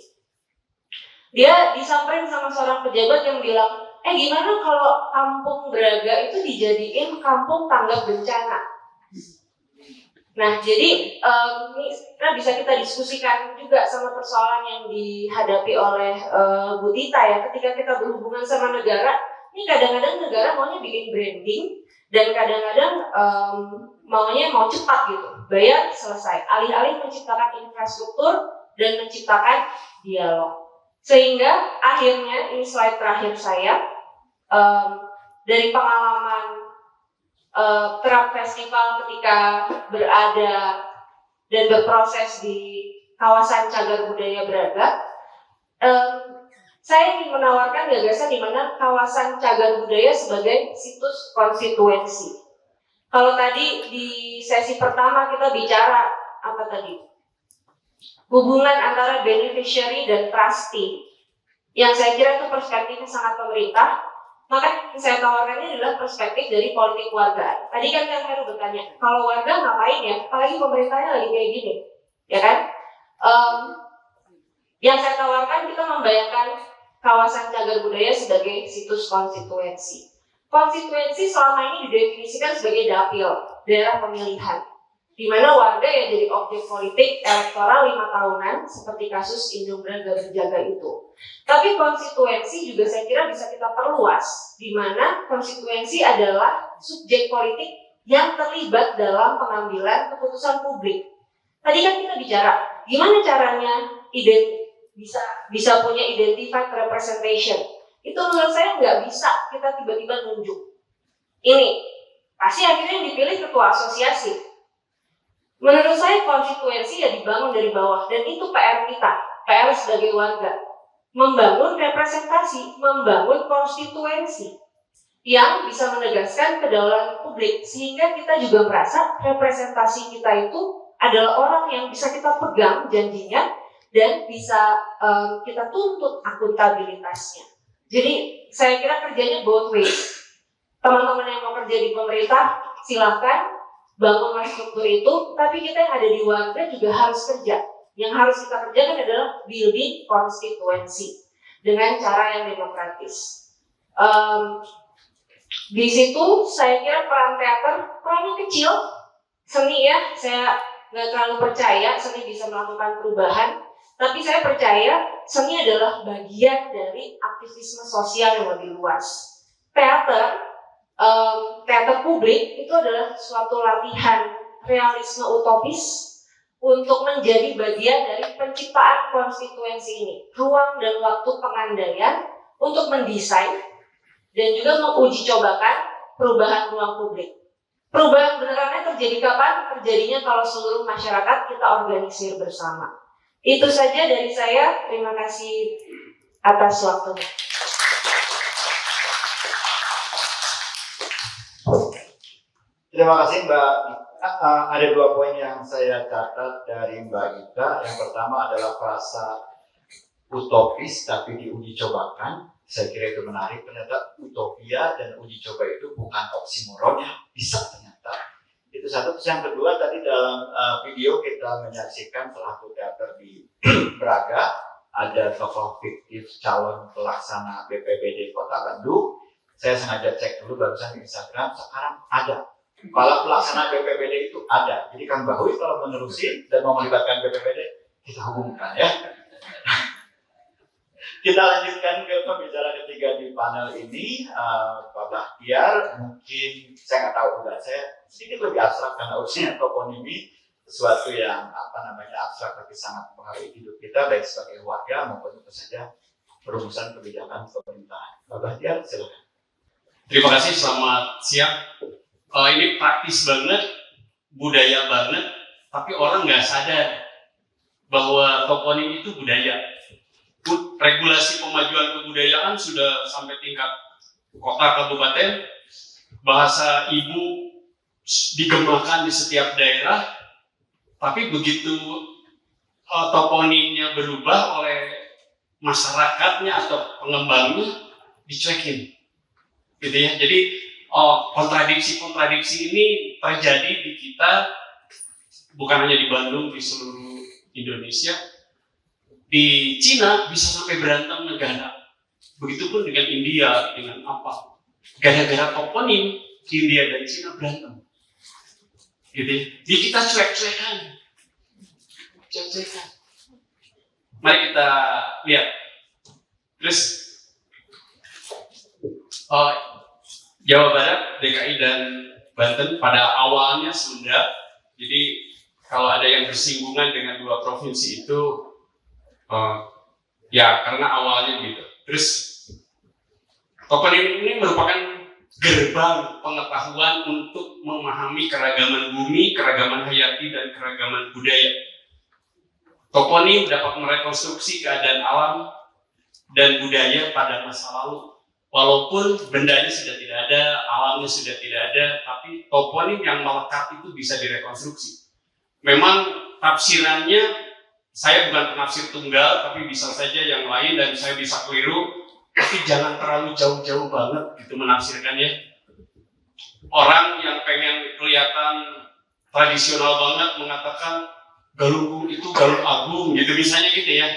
dia disamperin sama seorang pejabat yang bilang, gimana kalau kampung Braga itu dijadiin kampung tanggap bencana? Nah, jadi ini bisa kita diskusikan juga sama persoalan yang dihadapi oleh Bu Tita ya, ketika kita berhubungan sama negara. Ini kadang-kadang negara maunya bikin branding dan kadang-kadang maunya mau cepat gitu, bayar selesai, alih-alih menciptakan infrastruktur dan menciptakan dialog. Sehingga akhirnya, ini slide terakhir saya, dari pengalaman Kerap Festival ketika berada dan berproses di kawasan Cagar Budaya Braga, saya ingin menawarkan gagasan di mana kawasan cagar budaya sebagai situs konstituensi. Kalau tadi di sesi pertama kita bicara apa tadi? Hubungan antara beneficiary dan trustee, yang saya kira itu perspektifnya sangat pemerintah. Maka yang saya tawarkan ini adalah perspektif dari politik warga. Tadi kan Kang Heru bertanya, kalau warga ngapain ya? Apalagi pemerintahnya lagi kayak gini, ya kan? Yang saya tawarkan, kita membayangkan kawasan cagar budaya sebagai situs konstituensi. Konstituensi selama ini didefinisikan sebagai dapil, daerah pemilihan, di mana warga yang jadi objek politik elektoral 5 tahunan, seperti kasus Indung Braga Berjaga itu. Tapi konstituensi juga saya kira bisa kita perluas, di mana konstituensi adalah subjek politik yang terlibat dalam pengambilan keputusan publik. Tadi kan kita bicara, gimana caranya bisa punya identified representation. Itu menurut saya nggak bisa kita tiba-tiba nunjuk. Ini, pasti akhirnya yang dipilih ketua asosiasi. Menurut saya konstituensi ya dibangun dari bawah, dan itu PR kita, PR sebagai warga. Membangun representasi, membangun konstituensi yang bisa menegaskan kedaulatan publik, sehingga kita juga merasa representasi kita itu adalah orang yang bisa kita pegang janjinya dan bisa kita tuntut akuntabilitasnya. Jadi saya kira kerjanya both ways. Teman-teman yang mau kerja di pemerintah silahkan bangunlah struktur itu, tapi kita yang ada di warga juga harus kerja. Yang harus kita kerjakan adalah building konstituensi dengan cara yang demokratis. Di situ saya kira peran teater perannya kecil, seni ya, saya nggak terlalu percaya seni bisa melakukan perubahan, tapi saya percaya seni adalah bagian dari aktivisme sosial yang lebih luas. Teater publik itu adalah suatu latihan realisme utopis untuk menjadi bagian dari penciptaan konstituensi ini, ruang dan waktu pengandaian untuk mendesain dan juga menguji cobakan perubahan ruang publik. Perubahan benerannya terjadi kapan? Terjadinya kalau seluruh masyarakat kita organisir bersama. Itu saja dari saya. Terima kasih atas waktunya. Terima kasih Mbak. Ada 2 poin yang saya catat dari Mbak Gita. Yang pertama adalah frasa utopis tapi diuji cobakan. Saya kira itu menarik. Ternyata utopia dan uji coba itu bukan oksimoron ya, bisa ternyata. Itu satu. Terus yang kedua, tadi dalam video kita menyaksikan salah satu teater di Braga, ada tokoh fiktif calon pelaksana BPBD Kota Bandung. Saya sengaja cek dulu barusan di Instagram, sekarang ada. Kepala pelaksana BPBD itu ada. Jadi Kang Bahui kalau menerusin dan mau melibatkan BPBD, kita hubungkan ya. Kita lanjutkan ke pembicara ketiga di panel ini, Pak Bahtiar. Mungkin saya nggak tahu juga, saya sedikit lebih abstrak karena urusannya toponimi, sesuatu yang abstrak tapi sangat mempengaruhi hidup kita baik sebagai warga maupun tentu saja perumusan kebijakan pemerintahan. Pak Bahtiar, silakan. Terima kasih, selamat siang. Ini praktis banget, budaya banget, tapi orang nggak sadar bahwa toponim itu budaya. Regulasi pemajuan kebudayaan sudah sampai tingkat kota kabupaten, bahasa ibu digemakan di setiap daerah, tapi begitu toponimnya berubah oleh masyarakatnya atau pengembangnya, dicuekin, gitu ya. Jadi kontradiksi-kontradiksi ini terjadi di kita, bukan hanya di Bandung, di seluruh Indonesia. Di Cina bisa sampai berantem negara. Begitupun dengan India, dengan apa? Gara-gara toponim, India dan Cina berantem. Gitu ya. Jadi kita cuek-cuekan. Mari kita lihat. Terus Jawa Barat, DKI dan Banten pada awalnya Sunda. Jadi kalau ada yang bersinggungan dengan 2 provinsi itu, ya karena awalnya gitu. Terus toponim ini merupakan gerbang pengetahuan untuk memahami keragaman bumi, keragaman hayati, dan keragaman budaya. Toponim dapat merekonstruksi keadaan alam dan budaya pada masa lalu. Walaupun bendanya sudah tidak ada, alamnya sudah tidak ada, tapi toponim yang melekat itu bisa direkonstruksi. Memang tafsirannya, saya bukan penafsir tunggal, tapi bisa saja yang lain dan saya bisa keliru, tapi jangan terlalu jauh-jauh banget gitu menafsirkannya. Orang yang pengen kelihatan tradisional banget mengatakan Galunggung itu Galung Agung gitu misalnya gitu ya.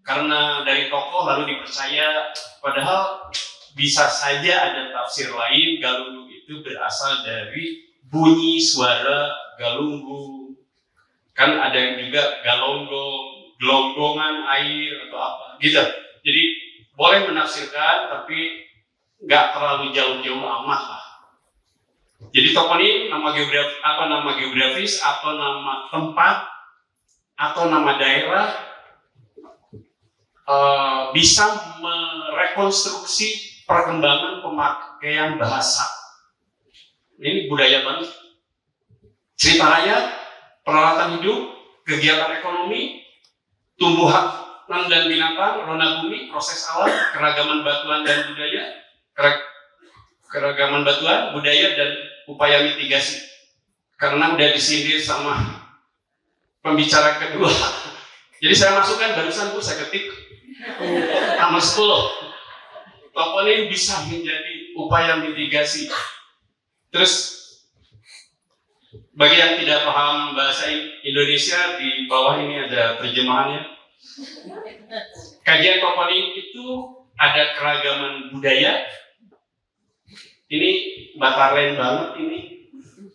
Karena dari tokoh lalu dipercaya, padahal bisa saja ada tafsir lain. Galunggung itu berasal dari bunyi suara galunggung. Kan ada yang juga galonggong, gelonggongan air atau apa gitu. Jadi boleh menafsirkan tapi nggak terlalu jauh-jauh amat lah. Jadi toponim nama geografis atau nama tempat atau nama daerah bisa merekonstruksi perkembangan pemakaian bahasa. Ini budaya banget. Cerita rakyat, peralatan hidup, kegiatan ekonomi, tumbuhan dan binatang, rona bumi, proses alam, keragaman batuan dan budaya, keragaman batuan, budaya dan upaya mitigasi. Karena udah disindir sama pembicara kedua. Jadi saya masukkan barusan saya ketik nomor 10. Toponim bisa menjadi upaya mitigasi. Terus bagi yang tidak paham bahasa Indonesia, di bawah ini ada terjemahannya. Kajian toponim itu ada keragaman budaya. Ini bataren banget ini.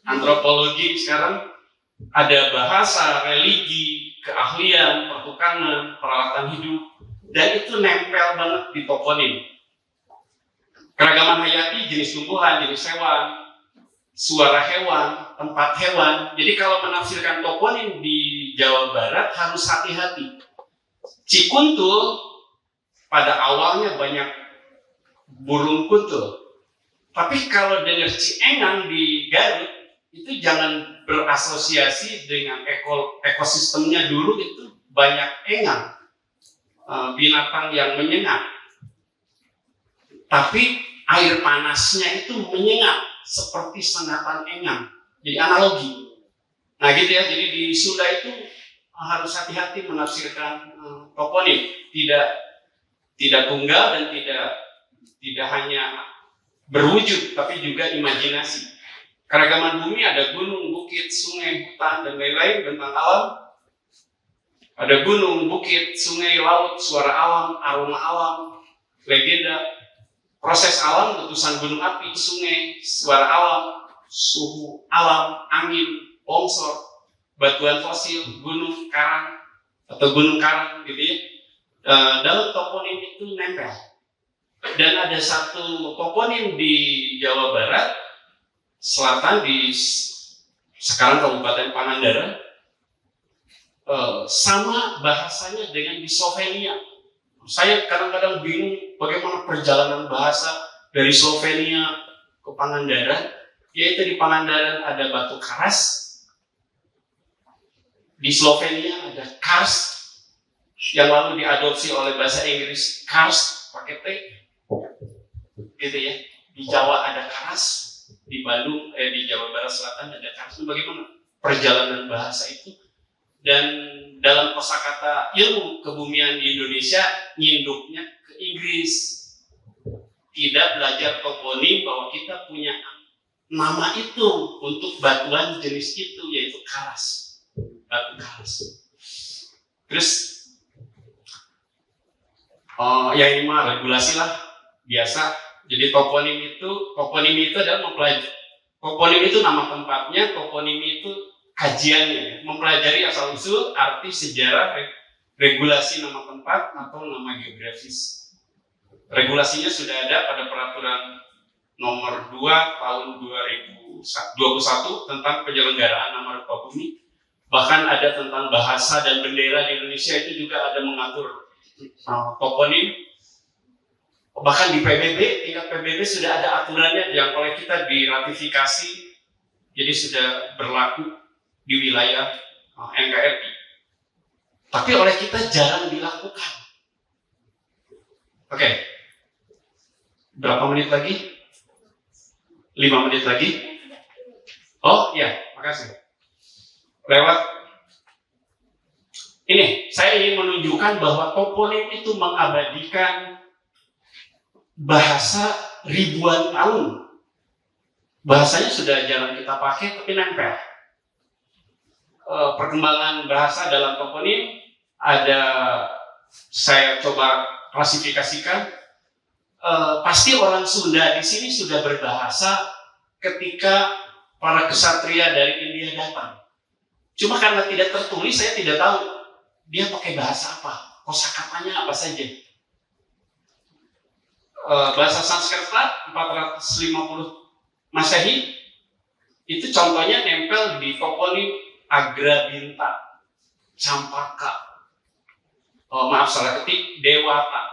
Antropologi sekarang ada bahasa, religi, keahlian, pertukangan, peralatan hidup, dan itu nempel banget di toponim. Keragaman hayati, jenis tumbuhan, jenis hewan, suara hewan, tempat hewan. Jadi kalau menafsirkan toponim di Jawa Barat harus hati-hati. Cikuntul pada awalnya banyak burung kuntul. Tapi kalau dengar Ciengang di Garut, itu jangan berasosiasi dengan ekosistemnya dulu itu banyak engang, binatang yang menyengat. Tapi air panasnya itu menyengat seperti sengatan engang. Jadi analogi. Nah gitu ya, jadi di Sunda itu harus hati-hati menafsirkan toponim. Tidak tunggal dan tidak hanya berwujud, tapi juga imajinasi. Keragaman bumi ada gunung, bukit, sungai, hutan, dan lain-lain tentang alam. Ada gunung, bukit, sungai, laut, suara alam, aroma alam, legenda, proses alam, letusan gunung api, sungai, suara alam, suhu alam, angin, longsor, batuan fosil, gunung karang, atau gunung karang gitu ya. Dalam toponim itu nempel. Dan ada satu toponim di Jawa Barat Selatan di sekarang Kabupaten Pangandaran sama bahasanya dengan di Slovenia. Saya kadang-kadang bingung bagaimana perjalanan bahasa dari Slovenia ke Pangandaran. Yaitu di Pangandaran ada batu karas, di Slovenia ada kars yang lalu diadopsi oleh bahasa Inggris kars pakai T. Gitu ya. Di Jawa ada karas, di Bandung, di Jawa Barat Selatan ada karas. Itu bagaimana perjalanan bahasa itu? Dan dalam kosakata ilmu kebumian di Indonesia nyinduknya ke Inggris. Tidak belajar toponim bahwa kita punya nama itu untuk batuan jenis itu, yaitu karas, batu karas. Terus ya ini mah regulasi lah biasa. Jadi toponim itu adalah mempelajari. Toponim itu nama tempatnya, toponim itu kajiannya, mempelajari asal usul, arti, sejarah, regulasi nama tempat atau nama geografis. Regulasinya sudah ada pada peraturan nomor 2 tahun 2021 tentang penyelenggaraan nama rupa bumi. Bahkan ada tentang bahasa dan bendera di Indonesia, itu juga ada mengatur toponim. Bahkan di PBB, tingkat PBB sudah ada aturannya yang oleh kita diratifikasi, jadi sudah berlaku di wilayah NKRI. Tapi oleh kita jarang dilakukan. Oke. Berapa menit lagi? 5 menit lagi? Oh iya, makasih. Lewat. Ini, saya ingin menunjukkan bahwa toponim itu mengabadikan bahasa ribuan tahun. Bahasanya sudah jarang kita pakai, tapi nempel. Perkembangan bahasa dalam toponim ada, saya coba klasifikasikan. Pasti orang Sunda di sini sudah berbahasa ketika para kesatria dari India datang. Cuma karena tidak tertulis, saya tidak tahu dia pakai bahasa apa, kosakatanya apa saja. Bahasa Sanskerta 450 Masehi itu contohnya nempel di toponim Agrabinta, Campaka, maaf salah ketik, Dewata,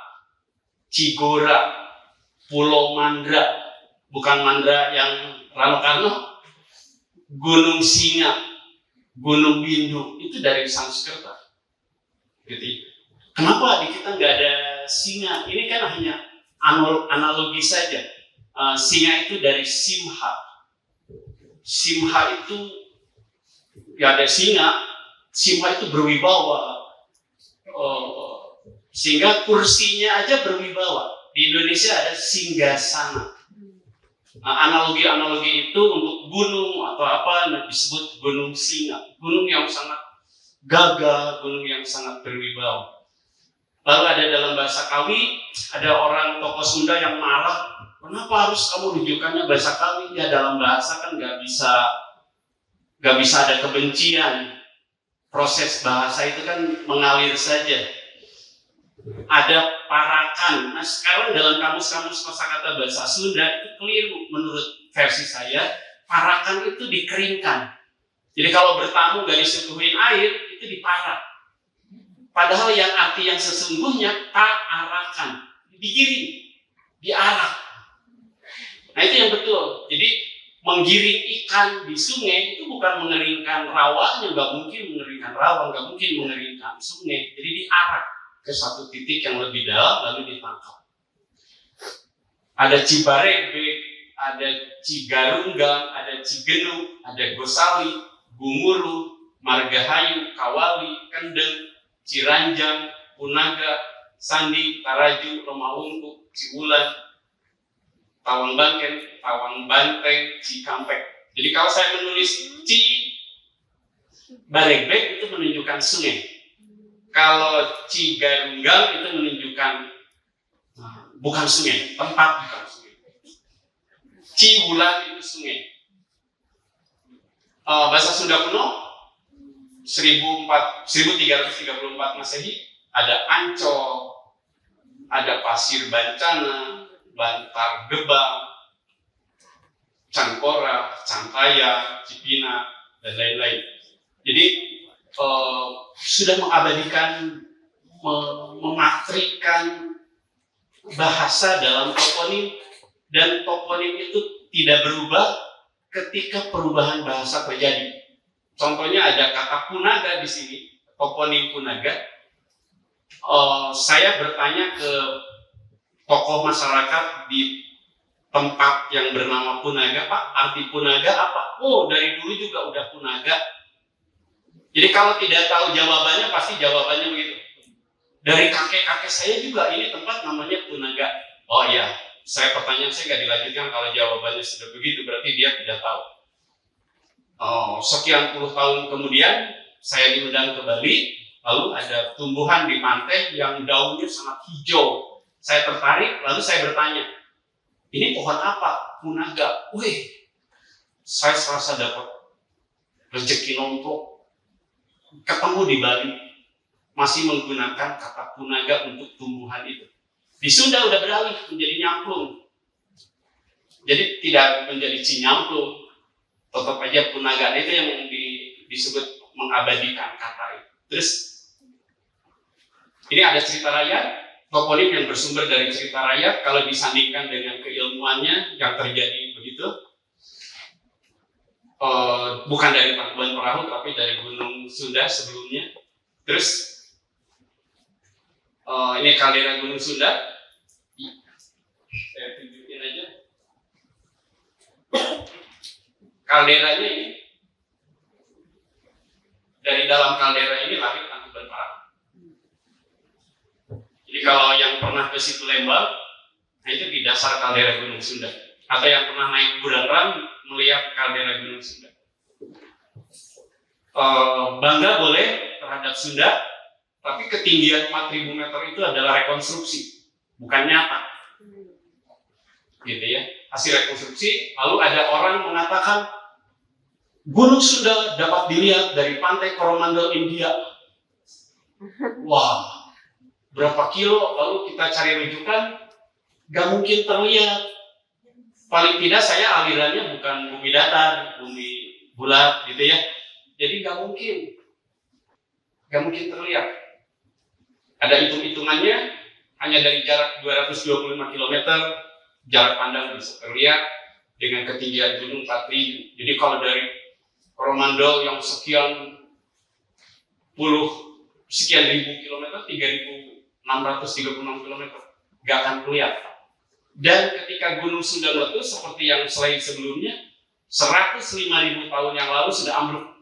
Cigora, Pulau Mandra, bukan Mandra yang Rano Karno, Gunung Singa, Gunung Bindu, itu dari Sanskerta. Gitu. Kenapa di kita nggak ada singa? Ini kan hanya analogi saja. Singa itu dari Simha. Simha itu ya ada singa. Simha itu berwibawa. Sehingga kursinya aja berwibawa. Di Indonesia ada singgasana. Analogi-analogi itu untuk gunung atau apa disebut gunung singa. Gunung yang sangat gagah, gunung yang sangat berwibawa. Lalu ada dalam bahasa Kawi, ada orang tokoh Sunda yang marah, kenapa harus kamu rujukannya bahasa Kawi? Ya dalam bahasa kan nggak bisa ada kebencian. Proses bahasa itu kan mengalir saja. Ada parakan. Nah sekarang dalam kamus-kamus kosakata bahasa Sunda itu keliru menurut versi saya. Parakan itu dikeringkan. Jadi kalau bertamu gak disuguhin air itu diparak. Padahal yang arti yang sesungguhnya arakan, digiring, diarak. Nah itu yang betul. Jadi menggiring ikan di sungai itu bukan mengeringkan rawanya, nggak mungkin mengeringkan rawa, nggak mungkin mengeringkan sungai. Jadi diarak ke satu titik yang lebih dalam lalu ditangkap. Ada Cibarengke, ada Cigarunggang, ada Cigenuk, ada Gosali, Gumuru, Margahayu, Kawali, Kendeng, Ciranjang, Punaga, Sandi, Taraju, Romaungkuk, Ciulan, Tawang Bangken, Tawang Banteng, Cikampek. Jadi kalau saya menulis Cibarengke itu menunjukkan sungai. Kalau Cigarunggang itu menunjukkan bukan sungai, tempat bukan sungai. Ciulan itu sungai. Bahasa Sunda kuno 1334 Masehi ada Ancol, ada Pasir Bancana, Bantar Gebang, Cankora, Cantaya, Cipina, dan lain-lain. Jadi sudah mengabadikan, mematrikan bahasa dalam toponim, dan toponim itu tidak berubah ketika perubahan bahasa terjadi. Contohnya ada kata Punaga di sini, toponim Punaga. Saya bertanya ke tokoh masyarakat di tempat yang bernama Punaga, Pak, arti Punaga apa? Oh, dari dulu juga udah Punaga. Jadi kalau tidak tahu jawabannya, pasti jawabannya begitu. Dari kakek-kakek saya juga ini tempat namanya Punaga. Oh iya, pertanyaan saya nggak dilanjutkan kalau jawabannya sudah begitu, berarti dia tidak tahu. Sekian puluh tahun kemudian saya diundang ke Bali, lalu ada tumbuhan di pantai yang daunnya sangat hijau. Saya tertarik, lalu saya bertanya, ini pohon apa? Punaga. Wih, saya serasa dapat rezeki nontok. Ketemu di Bali, masih menggunakan kata Punaga untuk tumbuhan itu. Di Sunda udah beralih menjadi nyamplung. Jadi tidak menjadi cinyamplung, tetap aja Punaga. Itu yang disebut mengabadikan kata itu. Terus ini ada cerita rakyat, toponim yang bersumber dari cerita rakyat. Kalau disandingkan dengan keilmuannya yang terjadi begitu, bukan dari Tangkuban Perahu tapi dari Gunung Sunda sebelumnya. Terus ini kaldera Gunung Sunda. kalderanya ini, dari dalam kaldera ini lahir Tangkuban Perahu. Jadi kalau yang pernah ke situ Lembang, nah itu di dasar kaldera Gunung Sunda. Atau yang pernah naik Burangrang melihat kaldera Gunung Sunda. Bangga boleh terhadap Sunda, tapi ketinggian 4.000 meter itu adalah rekonstruksi, bukan nyata. Gitu ya, hasil rekonstruksi. Lalu ada orang mengatakan Gunung Sunda dapat dilihat dari pantai Coromandel India. Wah, berapa kilo? Lalu kita cari rujukan, gak mungkin terlihat. Paling tidak saya alirannya bukan bumi datar, bumi bulat gitu ya. Jadi gak mungkin terlihat. Ada hitung-hitungannya, hanya dari jarak 225 km, jarak pandang bisa terlihat dengan ketinggian gunung 4.000. Jadi kalau dari Coromandel yang sekian ribu kilometer, 3.636 km, gak akan kelihatan. Dan ketika Gunung Sunda meletus seperti yang slide sebelumnya, 105.000 tahun yang lalu sudah ambruk.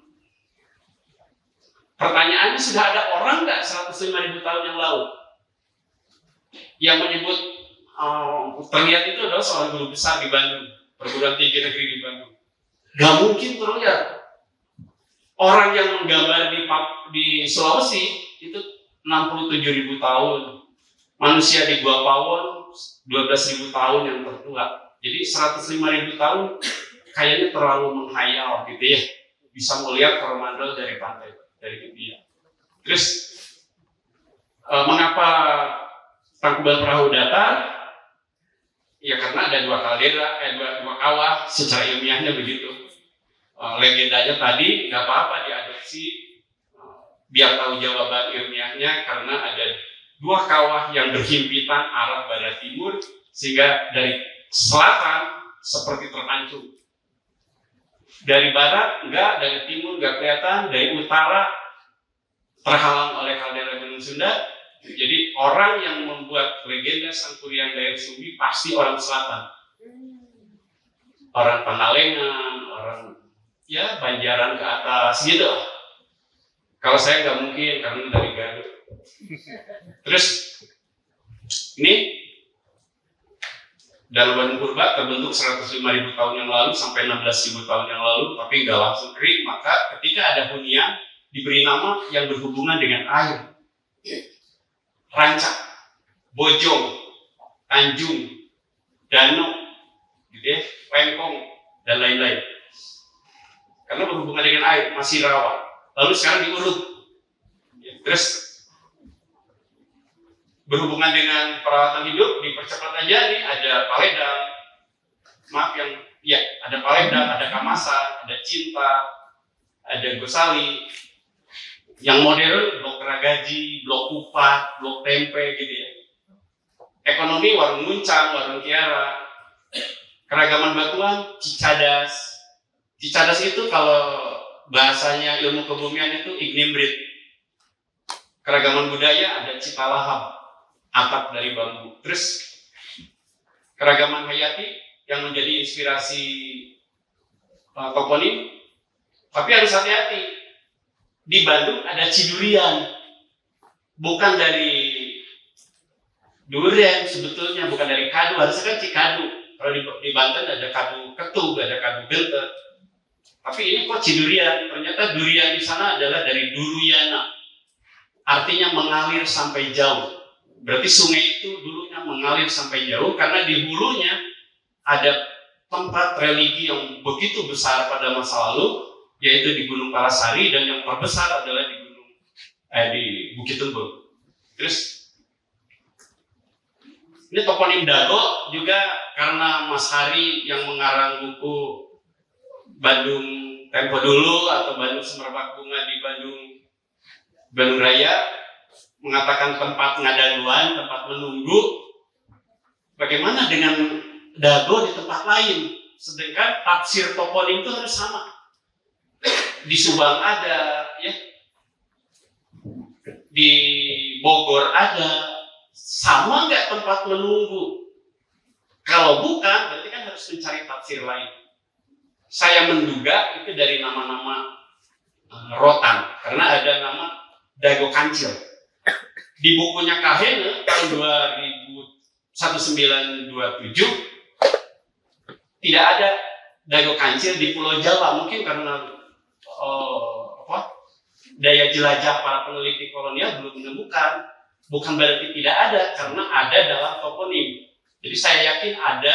Pertanyaannya, sudah ada orang nggak 105.000 tahun yang lalu yang menyebut terlihat itu adalah seorang guru besar di Bandung, perguruan tinggi negeri di Bandung? Gak mungkin terlihat. Orang yang menggambar di Sulawesi itu 67.000 tahun. Manusia di Gua Pawon 12.000 tahun yang tertua. Jadi 105.000 tahun kayaknya terlalu menghayal gitu ya. Bisa melihat Coromandel dari pantai, dari India. Terus mengapa Tangkuban Perahu datar? Ya karena ada dua kawah, secara ilmiahnya begitu. Legendanya tadi nggak apa-apa diadopsi, biar tahu jawaban ilmiahnya, karena ada dua kawah yang berhimpitan arah barat timur, sehingga dari selatan seperti terpancung. Dari barat enggak, dari timur enggak kelihatan, dari utara terhalang oleh kaldera Gunung Sunda. Jadi orang yang membuat legenda Sang Kuryang Dayak Sumbi pasti orang selatan. Orang Pangalengan, orang ya Banjaran ke atas gitu. Kalau saya nggak mungkin karena dari Garut. Terus ini dalam Bandung Purba terbentuk 105.000 tahun yang lalu sampai 16.000 tahun yang lalu, tapi nggak langsung kering. Maka ketika ada hunian diberi nama yang berhubungan dengan air. Rancak, Bojong, Tanjung, Danau, gitu ya, Lengkong, dan lain-lain. Karena berhubungan dengan air, masih rawa. Lalu sekarang diurut. Terus berhubungan dengan perawatan hidup, dipercepat aja nih, ada Paledang. Ada Paledang, ada Kamasan, ada Cinta, ada Gosali. Yang modern, blok Ragaji, blok Kupat, blok Tempe gitu ya. Ekonomi, warung Muncang, warung Kiara. Keragaman batuan, Cicadas. Cicadas itu kalau bahasanya ilmu kebumian itu Ignimbrит. Keragaman budaya ada Citalahap, atap dari bambu. Terus keragaman hayati yang menjadi inspirasi toponim. Tapi harus hati-hati. Di Bandung ada Cidurian, bukan dari durian sebetulnya, bukan dari kadu, harusnya kan Cikadu. Kalau di Banten ada kadu ketug, ada kadu gentet. Tapi ini kok Cidurian? Ternyata durian di sana adalah dari Duruyana, artinya mengalir sampai jauh. Berarti sungai itu dulunya mengalir sampai jauh karena di hulunya ada tempat religi yang begitu besar pada masa lalu, yaitu di Gunung Palasari, dan yang terbesar adalah di Bukit Tunggul. Terus ini toponim Dago juga karena Mas Hari yang mengarang buku Bandung Tempo Dulu atau Bandung Semerbak Bunga di Bandung Raya mengatakan tempat ngadaluan, tempat menunggu. Bagaimana dengan Dago di tempat lain? Sedangkan tafsir toponim itu harus sama. Di Subang ada, ya, di Bogor ada, sama nggak tempat menunggu? Kalau bukan, berarti kan harus mencari tafsir lain. saya menduga itu dari nama-nama rotan, karena ada nama Dago Kancil. Di bukunya Kahene tahun 1927 tidak ada Dago Kancil di Pulau Jawa, mungkin karena daya jelajah para peneliti kolonial belum menemukan. Bukan berarti tidak ada, karena ada dalam toponim. Jadi saya yakin ada,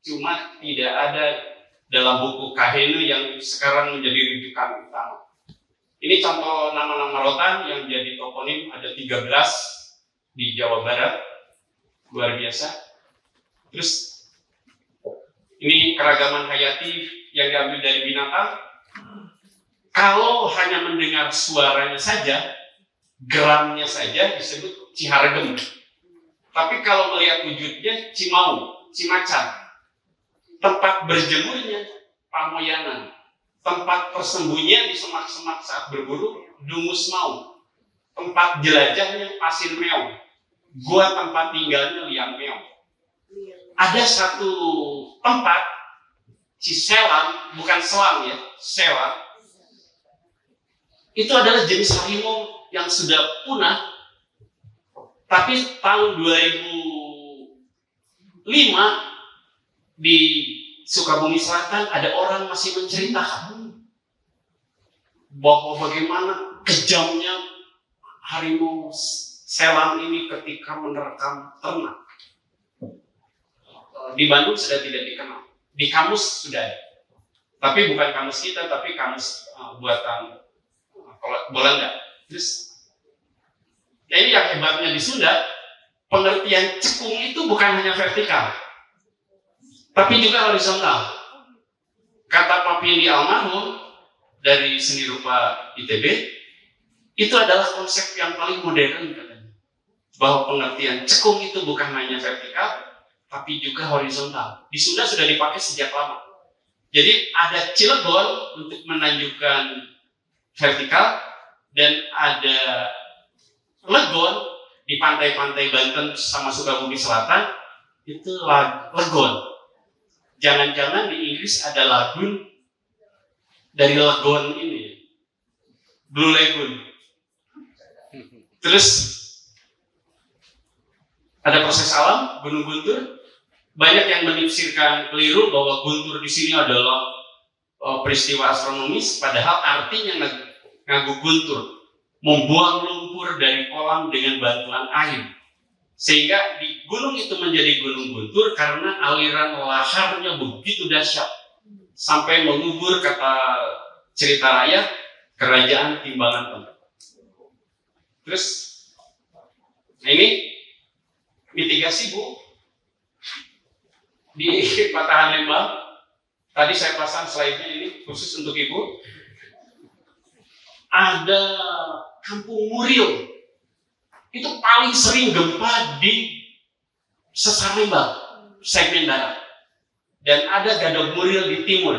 cuma tidak ada dalam buku Kahene yang sekarang menjadi rujukan utama. Ini contoh nama-nama rotan yang jadi toponim, ada 13 di Jawa Barat, luar biasa. Terus ini keragaman hayati yang diambil dari binatang. Kalau hanya mendengar suaranya saja, geramnya saja disebut Ciharegem. Tapi kalau melihat wujudnya Cimau, Cimacan. Tempat berjemurnya Pamoyanan. Tempat persembunyian di semak-semak saat berburu Dungus Mau. Tempat jelajahnya Pasir Meong. Gua tempat tinggalnya Liang Meong. Ada satu tempat Ciselang, bukan selang ya, selang. Itu adalah jenis harimau yang sudah punah, tapi tahun 2005 di Sukabumi Selatan ada orang masih menceritakan bahwa bagaimana kejamnya harimau selang ini ketika menerkam ternak. Di Bandung sudah tidak dikenal, di kamus sudah ada, tapi bukan kamus kita, tapi kamus buatan Belanda. Terus, ya ini yang hebatnya di Sunda, pengertian cekung itu bukan hanya vertikal, tapi juga horizontal. Kata Pak Pindi almarhum dari seni rupa ITB, itu adalah konsep yang paling modern katanya. Bahwa pengertian cekung itu bukan hanya vertikal, tapi juga horizontal. Di Sunda sudah dipakai sejak lama. Jadi ada Cilegon untuk menanjukkan vertikal, dan ada Legon di pantai-pantai Banten sama Sukabumi Selatan, itu Legon. Jangan-jangan di Inggris ada lagun dari Legon ini, Blue Lagoon. Terus ada proses alam, Gunung Guntur. Banyak yang menafsirkan keliru bahwa Guntur di sini adalah peristiwa astronomis, padahal artinya ngagu guntur, membuang lumpur dari kolam dengan bantuan air, sehingga di gunung itu menjadi gunung guntur karena aliran laharnya begitu dahsyat sampai mengubur, kata cerita rakyat, kerajaan Timbangan Tempat. Terus ini mitigasi Bu di Patahan Lembang. Tadi saya pasang slide-nya ini khusus untuk Ibu. Ada Kampung Muril. Itu paling sering gempa di sesar Lembang, segmen darat. Dan ada Gadog Muril di timur,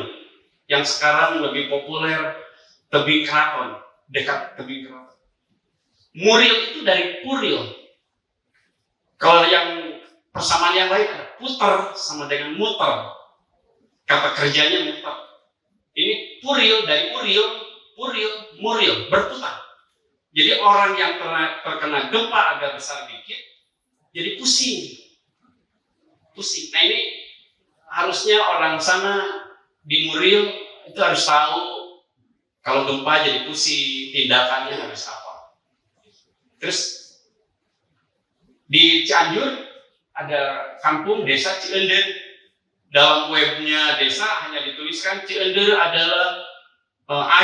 yang sekarang lebih populer, Tebing Keraton, dekat Tebing Keraton. Muril itu dari Puril. Kalau yang persamaan yang lain ada puter sama dengan muter. Kata kerjanya muter. Ini Puril dari Muril, berputar. Jadi orang yang terkena gempa agak besar dikit, jadi pusing. Nah ini harusnya orang sana di Muril itu harus tahu kalau gempa jadi pusing, tindakannya harus apa. Terus di Cianjur ada kampung desa Ciender. Dalam webnya desa hanya dituliskan Ciender adalah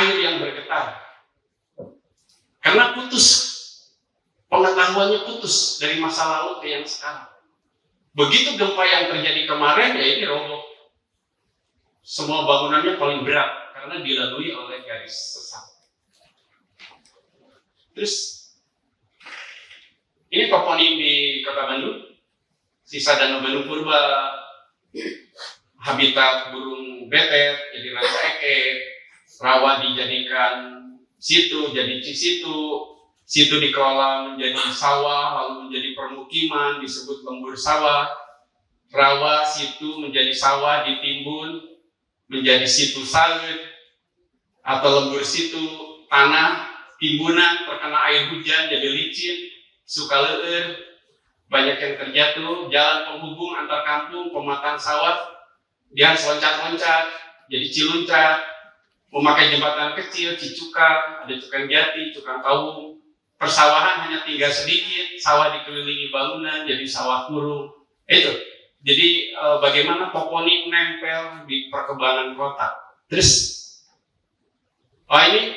air yang bergetar. Karena putus, pengetahuannya putus dari masa lalu ke yang sekarang. Begitu gempa yang terjadi kemarin, ya ini roboh. Semua bangunannya paling berat karena dilalui oleh garis sesat. Terus ini toponim di Kota Bandung, sisa Danau Bandung Purba, habitat burung betet jadi ranca ekek, rawa dijadikan situ jadi cisitu, situ dikelola menjadi sawah lalu menjadi permukiman disebut lembur sawah, rawa situ menjadi sawah ditimbun menjadi situ sawit atau lembur situ tanah timbunan terkena air hujan jadi licin, suka leer, banyak yang terjatuh, jalan penghubung antar kampung, pemetaan sawah, dia harus loncat-loncat, jadi ciluncat, memakai jembatan kecil, cicukang, ada cukang jati, cukang kawung, persawahan hanya tinggal sedikit, sawah dikelilingi bangunan, jadi sawah kurung, itu. Jadi bagaimana toponim nempel di perkembangan kota. Terus, ini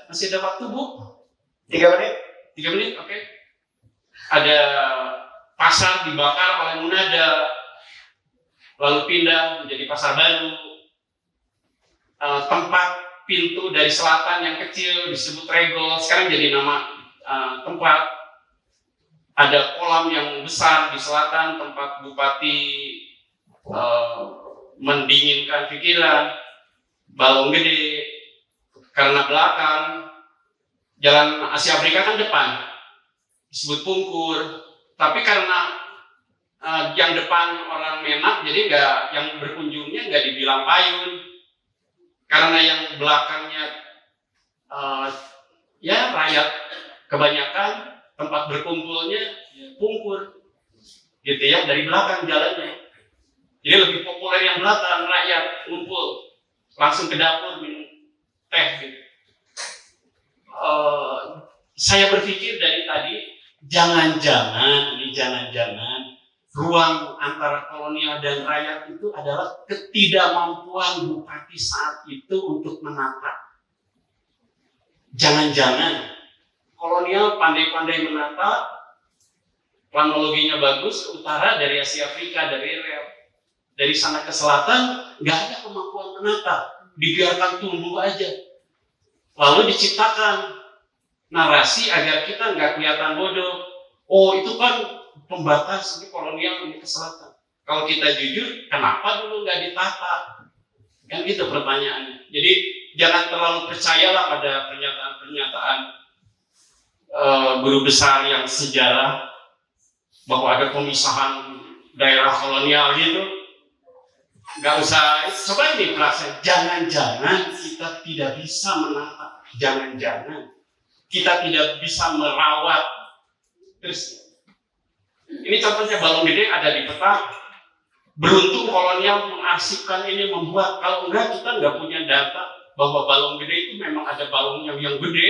masih ada waktu Bu? 3 menit. 3 menit, oke. Ada pasar dibakar oleh Munada, lalu pindah menjadi pasar baru. Tempat pintu dari selatan yang kecil disebut Regol, sekarang jadi nama tempat. Ada kolam yang besar di selatan, tempat bupati mendinginkan pikiran. Balong gede, karena belakang, jalan Asia Afrika kan depan, disebut Pungkur. Tapi karena yang depan orang Menak, jadi yang berkunjungnya nggak dibilang payun. Karena yang belakangnya ya rakyat kebanyakan, tempat berkumpulnya Pungkur, gitu ya, dari belakang jalannya. Jadi lebih populer yang belakang, rakyat ngumpul, langsung ke dapur minum teh gitu. Saya berpikir dari tadi, jangan-jangan ruang antara kolonial dan rakyat itu adalah ketidakmampuan bupati saat itu untuk menata. Jangan-jangan kolonial pandai-pandai menata, planologinya bagus, ke utara dari Asia Afrika, dari rel, dari sana ke selatan nggak ada kemampuan menata, dibiarkan tumbuh aja. Lalu diciptakan narasi agar kita nggak kelihatan bodoh. Oh, itu kan pembatas ini kolonial ini ke selatan. Kalau kita jujur, kenapa dulu nggak ditata? Kan gitu pertanyaannya. Jadi jangan terlalu percayalah pada pernyataan-pernyataan guru besar yang sejarah bahwa ada pemisahan daerah kolonial gitu. Nggak usah, coba ini perasaan. Jangan-jangan kita tidak bisa menata. Jangan-jangan kita tidak bisa merawat. Terus ini contohnya balong gede ada di peta. Beruntung kolonial mengarsipkan ini, membuat. Kalau enggak, kita nggak punya data bahwa balong gede itu memang ada balong yang gede,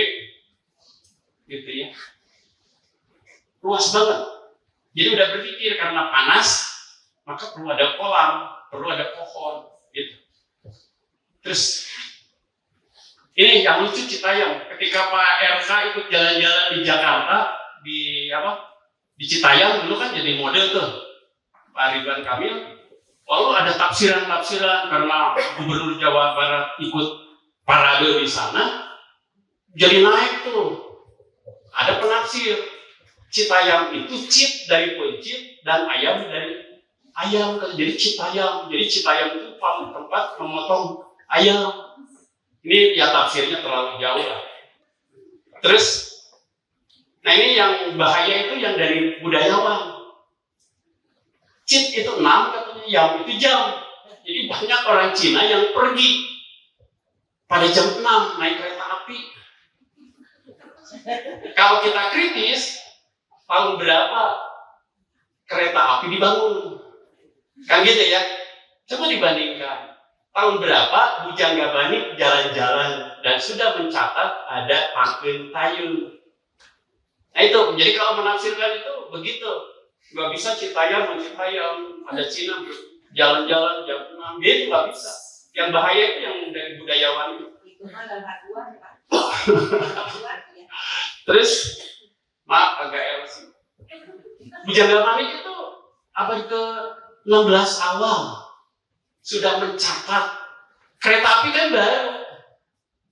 gitu ya. Luas banget. Jadi udah berpikir karena panas, maka perlu ada kolam, perlu ada pohon, gitu. Terus ini yang lucu Citayam. Ketika Pak RK ikut jalan-jalan di Jakarta, di Citayam dulu kan jadi model tuh Pak Ridwan Kamil. Lalu ada tafsiran-tafsiran karena Gubernur Jawa Barat ikut parade di sana, jadi naik tuh. Ada penafsir Citayam itu cit dari pencit dan ayam dari ayam, jadi Citayam. Jadi Citayam itu tempat memotong ayam. Ini ya tafsirnya terlalu jauh lah. Terus, nah ini yang bahaya itu yang dari budayawan. Cit itu 6 katanya, yam itu jam. Jadi banyak orang Cina yang pergi pada jam 6 naik kereta api. Kalau kita kritis, tahun berapa kereta api dibangun? Kan gitu ya. Coba dibandingkan. Tahun berapa Bujangga Banik jalan-jalan dan sudah mencatat ada pakeun tayun. Nah itu, jadi kalau menafsirkan itu begitu. Nggak bisa Citayam, ada Cina jalan-jalan jam 6, dia itu nggak bisa. Yang bahaya itu yang dari budayawan itu. Terus, maaf agak LC. Bujangga Banik itu abad ke-16 awal sudah mencatat. Kereta api kan baru,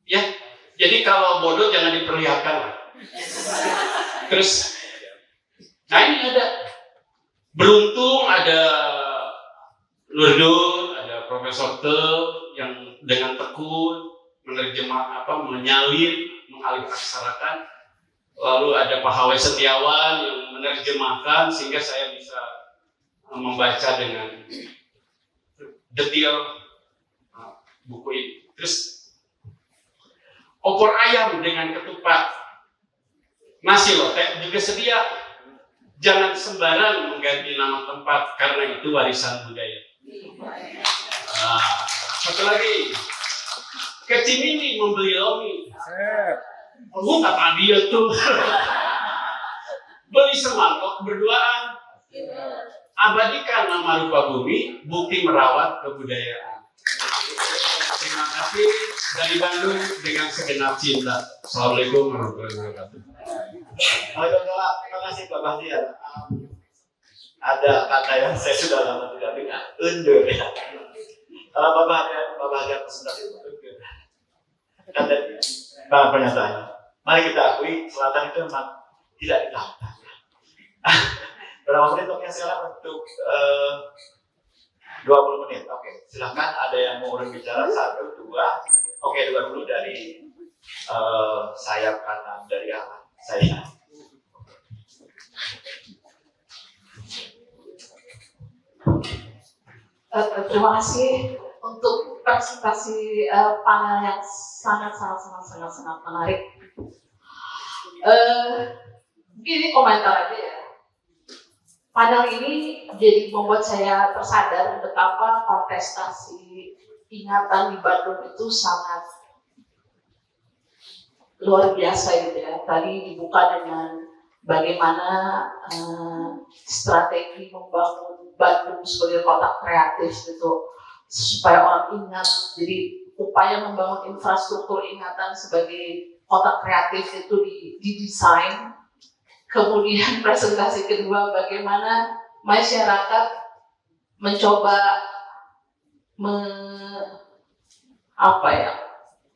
ya. Jadi kalau bodoh jangan diperlihatkan lah. Terus, nah ini ada. Beruntung ada Lurdun, ada Profesor Te yang dengan tekun menyalin, mengalih-aksarakan. Lalu ada Pak Hawai Setiawan yang menerjemahkan sehingga saya bisa membaca dengan detail buku ini. Terus opor ayam dengan ketupat, nasi lotek juga sedia. Jangan sembarang mengganti nama tempat karena itu warisan budaya. Satu lagi, ke Cimindi membeli lomi. Kata dia tuh beli semangkok berduaan. Abadikan nama rupa bumi, bukti merawat kebudayaan. Terima kasih dari Bandung dengan segenap cinta. Assalamualaikum warahmatullahi wabarakatuh. Waalaikumsalam. Terima kasih Pak Bahtiar. Ada kata yang saya sudah lama tidak dengar, undur. Kalau Pak Bahtiar presentasi itu undur. Kata pernyataannya. Mari kita akui selatan itu memang tidak ditantang. Berapa menit waktunya sekarang untuk 20 menit. Oke, silakan ada yang mau urut bicara 1, 2. Oke, 2 dulu dari sayap kanan dari arah saya. Terima kasih untuk presentasi panel yang sangat menarik. Mungkin ini komentar aja ya. Panel ini jadi membuat saya tersadar betapa kontestasi ingatan di Bandung itu sangat luar biasa gitu ya. Tadi dibuka dengan bagaimana strategi membangun Bandung sebagai kota kreatif gitu supaya orang ingat. Jadi upaya membangun infrastruktur ingatan sebagai kota kreatif itu didesain. Kemudian presentasi kedua bagaimana masyarakat mencoba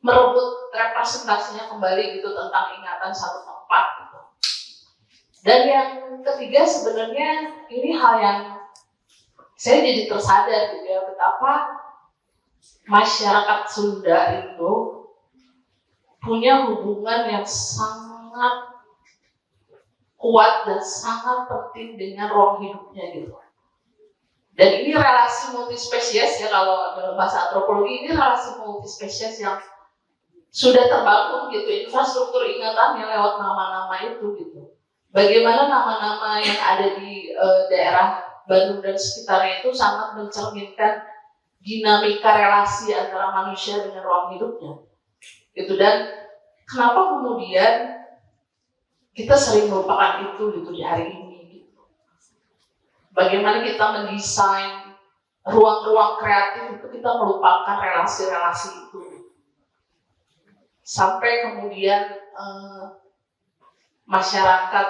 merebut representasinya kembali gitu tentang ingatan satu tempat gitu. Dan yang ketiga sebenarnya ini hal yang saya jadi tersadar gitu ya, betapa masyarakat Sunda itu punya hubungan yang sangat kuat dan sangat penting dengan ruang hidupnya gitu. Dan ini relasi multispesies ya, kalau dalam bahasa antropologi ini relasi multispesies yang sudah terbangun gitu, infrastruktur ingatannya lewat nama-nama itu gitu. Bagaimana nama-nama yang ada di daerah Bandung dan sekitarnya itu sangat mencerminkan dinamika relasi antara manusia dengan ruang hidupnya. Gitu. Dan kenapa kemudian kita sering melupakan itu gitu di hari ini gitu. Bagaimana kita mendesain ruang-ruang kreatif itu kita melupakan relasi-relasi itu. Sampai kemudian masyarakat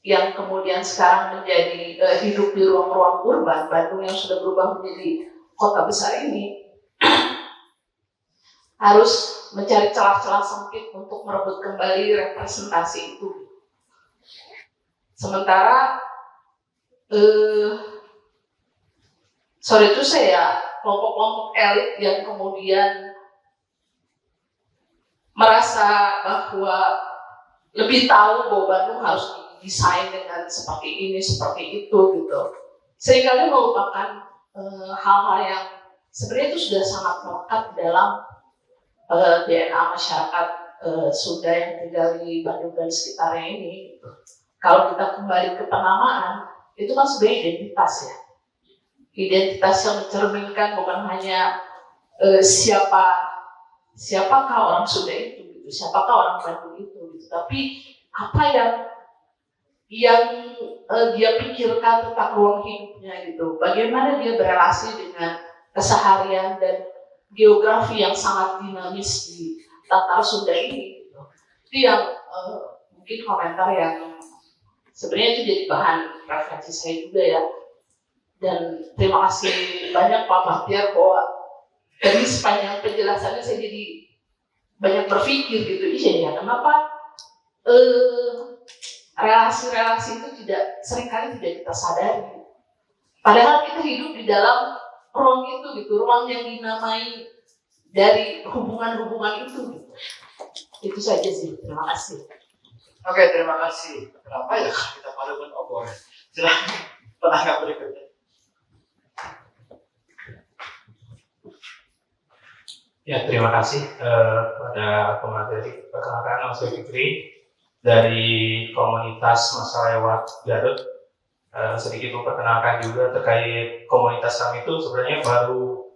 yang kemudian sekarang menjadi hidup di ruang-ruang urban, Bandung yang sudah berubah menjadi kota besar ini harus mencari celah-celah sempit untuk merebut kembali representasi itu. Sementara sorry itu saya kelompok-kelompok elit yang kemudian merasa bahwa lebih tahu bahwa Bandung harus didesain dengan seperti ini, seperti itu gitu. Seringkali melupakan hal-hal yang sebenarnya itu sudah sangat melekat dalam DNA masyarakat Sunda yang tinggal di Bandung dan sekitarnya ini. Kalau kita kembali ke penamaan, itu kan sebenarnya identitas ya. Identitas yang mencerminkan bukan hanya siapakah orang Sunda itu, gitu, siapakah orang Bandung itu, gitu. Tapi apa yang dia pikirkan tentang ruang hidupnya gitu. Bagaimana dia berelasi dengan keseharian dan geografi yang sangat dinamis di Tatar Sunda ini gitu. Itu yang mungkin komentar yang sebenarnya itu jadi bahan referensi saya juga ya. Dan terima kasih banyak Pak Bahtiar bahwa dari sepanjang penjelasannya saya jadi banyak berpikir gitu, iya ya kenapa relasi-relasi itu seringkali tidak kita sadari. Padahal kita hidup di dalam ruang itu gitu, ruang yang dinamai dari hubungan-hubungan itu gitu. Itu saja sih, terima kasih. Oke, terima kasih. Kenapa ya kita padukan obor? Silakan penanggap berikutnya. Ya, terima kasih pada pemateri. Perkenalkan, nama saya Fikri dari komunitas Masa Lewat Garut. Sedikit memperkenalkan juga terkait komunitas kami itu sebenarnya baru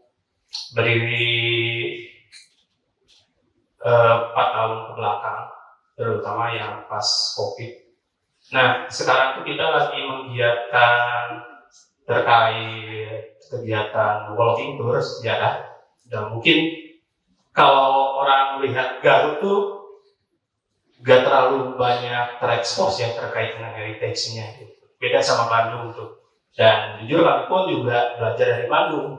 berdiri 4 tahun ke belakang, terutama yang pas COVID. Nah, sekarang itu kita lagi menggiatkan terkait kegiatan walking tour sejarah, dan mungkin kalau orang melihat Garut tuh gak terlalu banyak terekspos ya terkait dengan heritage-nya gitu. Beda sama Bandung tuh. Dan jujur kami pun juga belajar dari Bandung,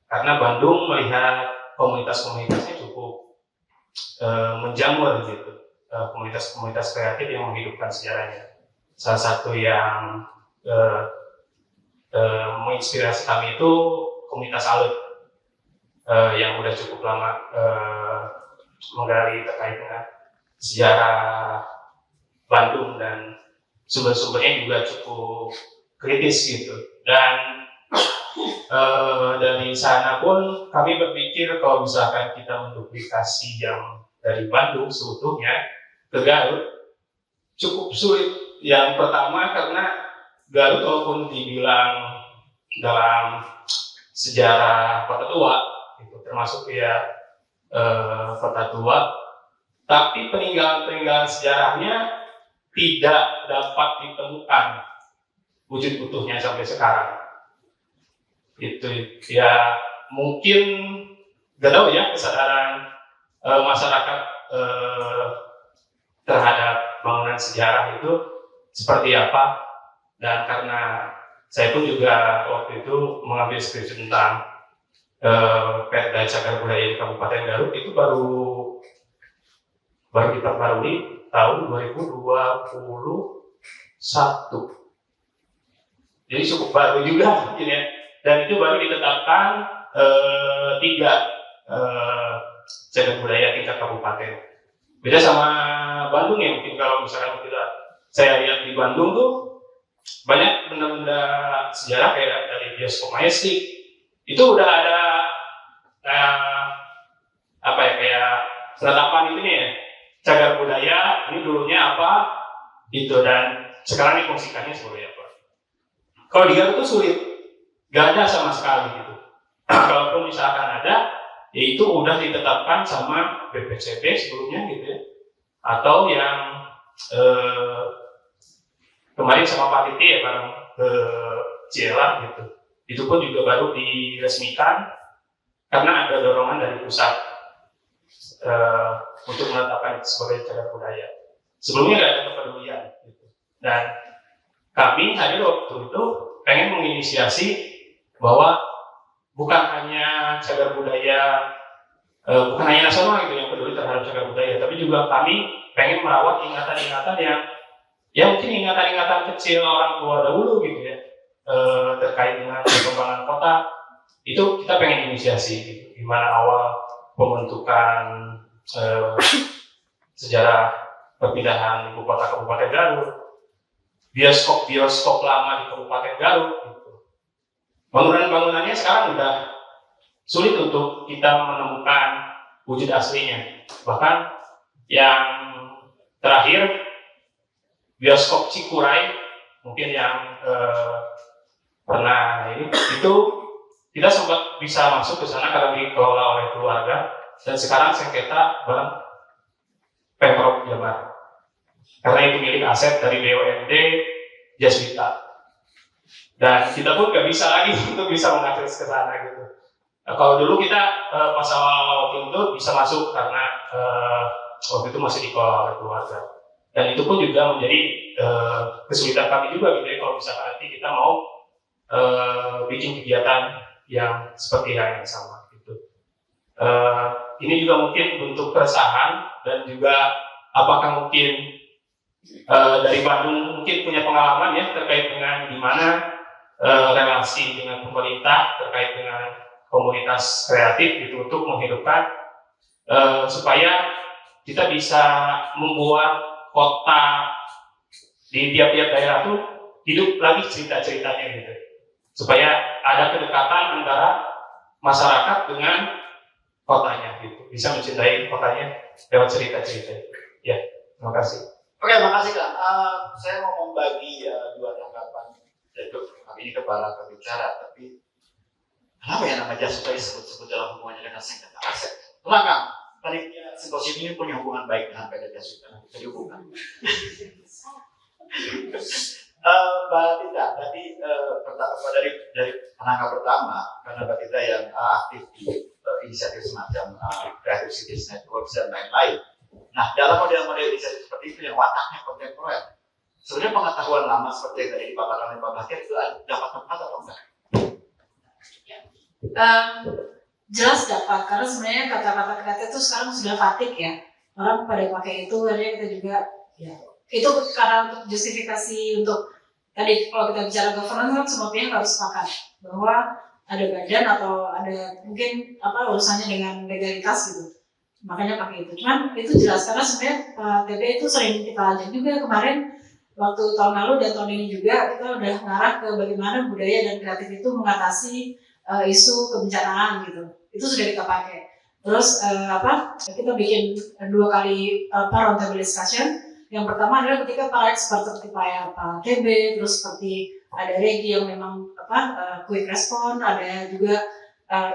karena Bandung melihat komunitas-komunitasnya cukup menjamur gitu, komunitas-komunitas kreatif yang menghidupkan sejarahnya. Salah satu yang menginspirasi kami itu komunitas Alut, yang udah cukup lama menggali terkait dengan sejarah Bandung, dan sumber-sumbernya juga cukup kritis gitu. Dan dari sana pun kami berpikir kalau misalkan kita menduplikasi yang dari Bandung seutuhnya ke Garut cukup sulit. Yang pertama karena Garut walaupun dibilang dalam sejarah kota tua, itu termasuk ya kota tua, tapi peninggalan-peninggalan sejarahnya tidak dapat ditemukan wujud utuhnya sampai sekarang. Itu ya mungkin gak tahu ya kesadaran masyarakat terhadap bangunan sejarah itu seperti apa. Dan karena saya pun juga waktu itu mengambil skripsi tentang Perda Cagar Budaya di Kabupaten Garut, itu baru diperbarui tahun 2021. Jadi cukup baru juga mungkin ya. Dan itu baru ditetapkan 3 cagar budaya tingkat kabupaten. Beda sama Bandung ya, mungkin kalau misalkan saya lihat di Bandung tuh banyak benda-benda sejarah kayak dari bioskop Majestic itu udah ada kayak penetapan itu nih ya, cagar budaya ini dulunya apa gitu, dan sekarang difungsikannya sebagai apa. Kalau di Garut tuh sulit, gak ada sama sekali gitu. Kalaupun misalkan ada, ya itu udah ditetapkan sama BPCB sebelumnya gitu ya, atau yang kemarin sama Pak Titi ya bareng ke Ciela gitu. Itu pun juga baru diresmikan karena ada dorongan dari pusat untuk menetapkan itu sebagai cagar budaya. Sebelumnya nggak ada kepedulian gitu. Dan kami hadir waktu itu pengen menginisiasi bahwa bukan hanya cagar budaya, bukan hanya nasional gitu yang peduli terhadap cagar budaya, tapi juga kami pengen merawat ingatan-ingatan yang ya mungkin ingatan-ingatan kecil orang tua dahulu gitu ya, terkait dengan perkembangan kota. Itu kita pengen inisiasi gitu. Gimana awal pembentukan sejarah perpindahan ibu kota Kabupaten Garut, bioskop lama di Kabupaten Garut gitu. Bangunan-bangunannya sekarang udah sulit untuk kita menemukan wujud aslinya. Bahkan yang terakhir bioskop Cikuray, mungkin yang pernah ini, itu kita sempat bisa masuk ke sana karena dikelola oleh keluarga, dan sekarang sengketa bareng Pemprov Jabar karena itu milik aset dari BUMD Jaswita, dan kita pun nggak bisa lagi untuk bisa mengakses ke sana gitu. Kalau dulu kita pas awal waktu itu bisa masuk karena waktu itu masih dikelola oleh keluarga, dan itu pun juga menjadi kesulitan kami juga gitu ya, kalau misalkan nanti kita mau bikin kegiatan yang seperti hal yang sama gitu. Ini juga mungkin bentuk keresahan, dan juga apakah mungkin dari Bandung mungkin punya pengalaman ya terkait dengan gimana relasi dengan pemerintah terkait dengan komunitas kreatif gitu untuk menghidupkan supaya kita bisa membuat kota di tiap-tiap daerah tuh hidup lagi cerita-ceritanya gitu, supaya ada kedekatan antara masyarakat dengan kotanya gitu, bisa mencintai kotanya lewat cerita-cerita. Ya, terima kasih. Oke, makasih Kak. Saya mau membagi dua tanggapan yaitu ini ke para pembicara, tapi kenapa ya nama Jasuka disebut-sebut dalam hubungannya dengan senjata aset? Tenang Kang, panitia simposium ini punya hubungan baik dengan PT Jasuka, bisa dihubungkan. Mbak Tita, tadi dari penangkap pertama, karena Mbak Tita yang aktif di inisiatif semacam Creative Cities Networks dan lain-lain. Nah, dalam model-model inisiatif seperti itu yang wataknya kontemporer, sebenarnya pengetahuan lama seperti yang tadi dipaparkan oleh Pak Bakir itu dapat tempat atau enggak? Jelas dapat, karena sebenarnya kata-kata kreatif itu sekarang sudah fatik ya. Orang pada pakai itu, akhirnya kita juga ya. Itu karena untuk justifikasi untuk tadi kalau kita bicara governance kan semua pihak harus sepakat bahwa ada badan atau ada mungkin urusannya dengan legalitas gitu. Makanya pakai itu. Cuman itu jelas karena sebenarnya TB itu sering kita ajak juga kemarin waktu tahun lalu dan tahun ini juga kita udah ngarah ke bagaimana budaya dan kreatif itu mengatasi isu kebencanaan gitu. Itu sudah kita pakai. Terus kita bikin 2 kali roundtable discussion. Yang pertama adalah ketika para expert seperti Pak TB, terus seperti ada Regi yang memang quick respon, ada juga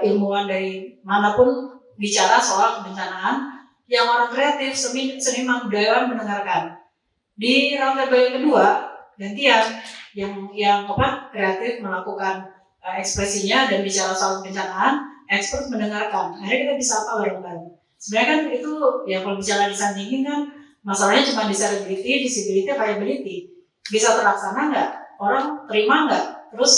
ilmuwan dari manapun bicara soal kebencanaan, yang orang kreatif, seniman, budayawan mendengarkan. Di roundtable yang kedua, gantian yang kreatif melakukan ekspresinya dan bicara soal kebencanaan, expert mendengarkan. Akhirnya kita bisa bareng-bareng. Sebenarnya kan itu ya kalau bicara design thinking kan masalahnya cuma disability, visibility, viability. Bisa terlaksana nggak? Orang terima nggak? Terus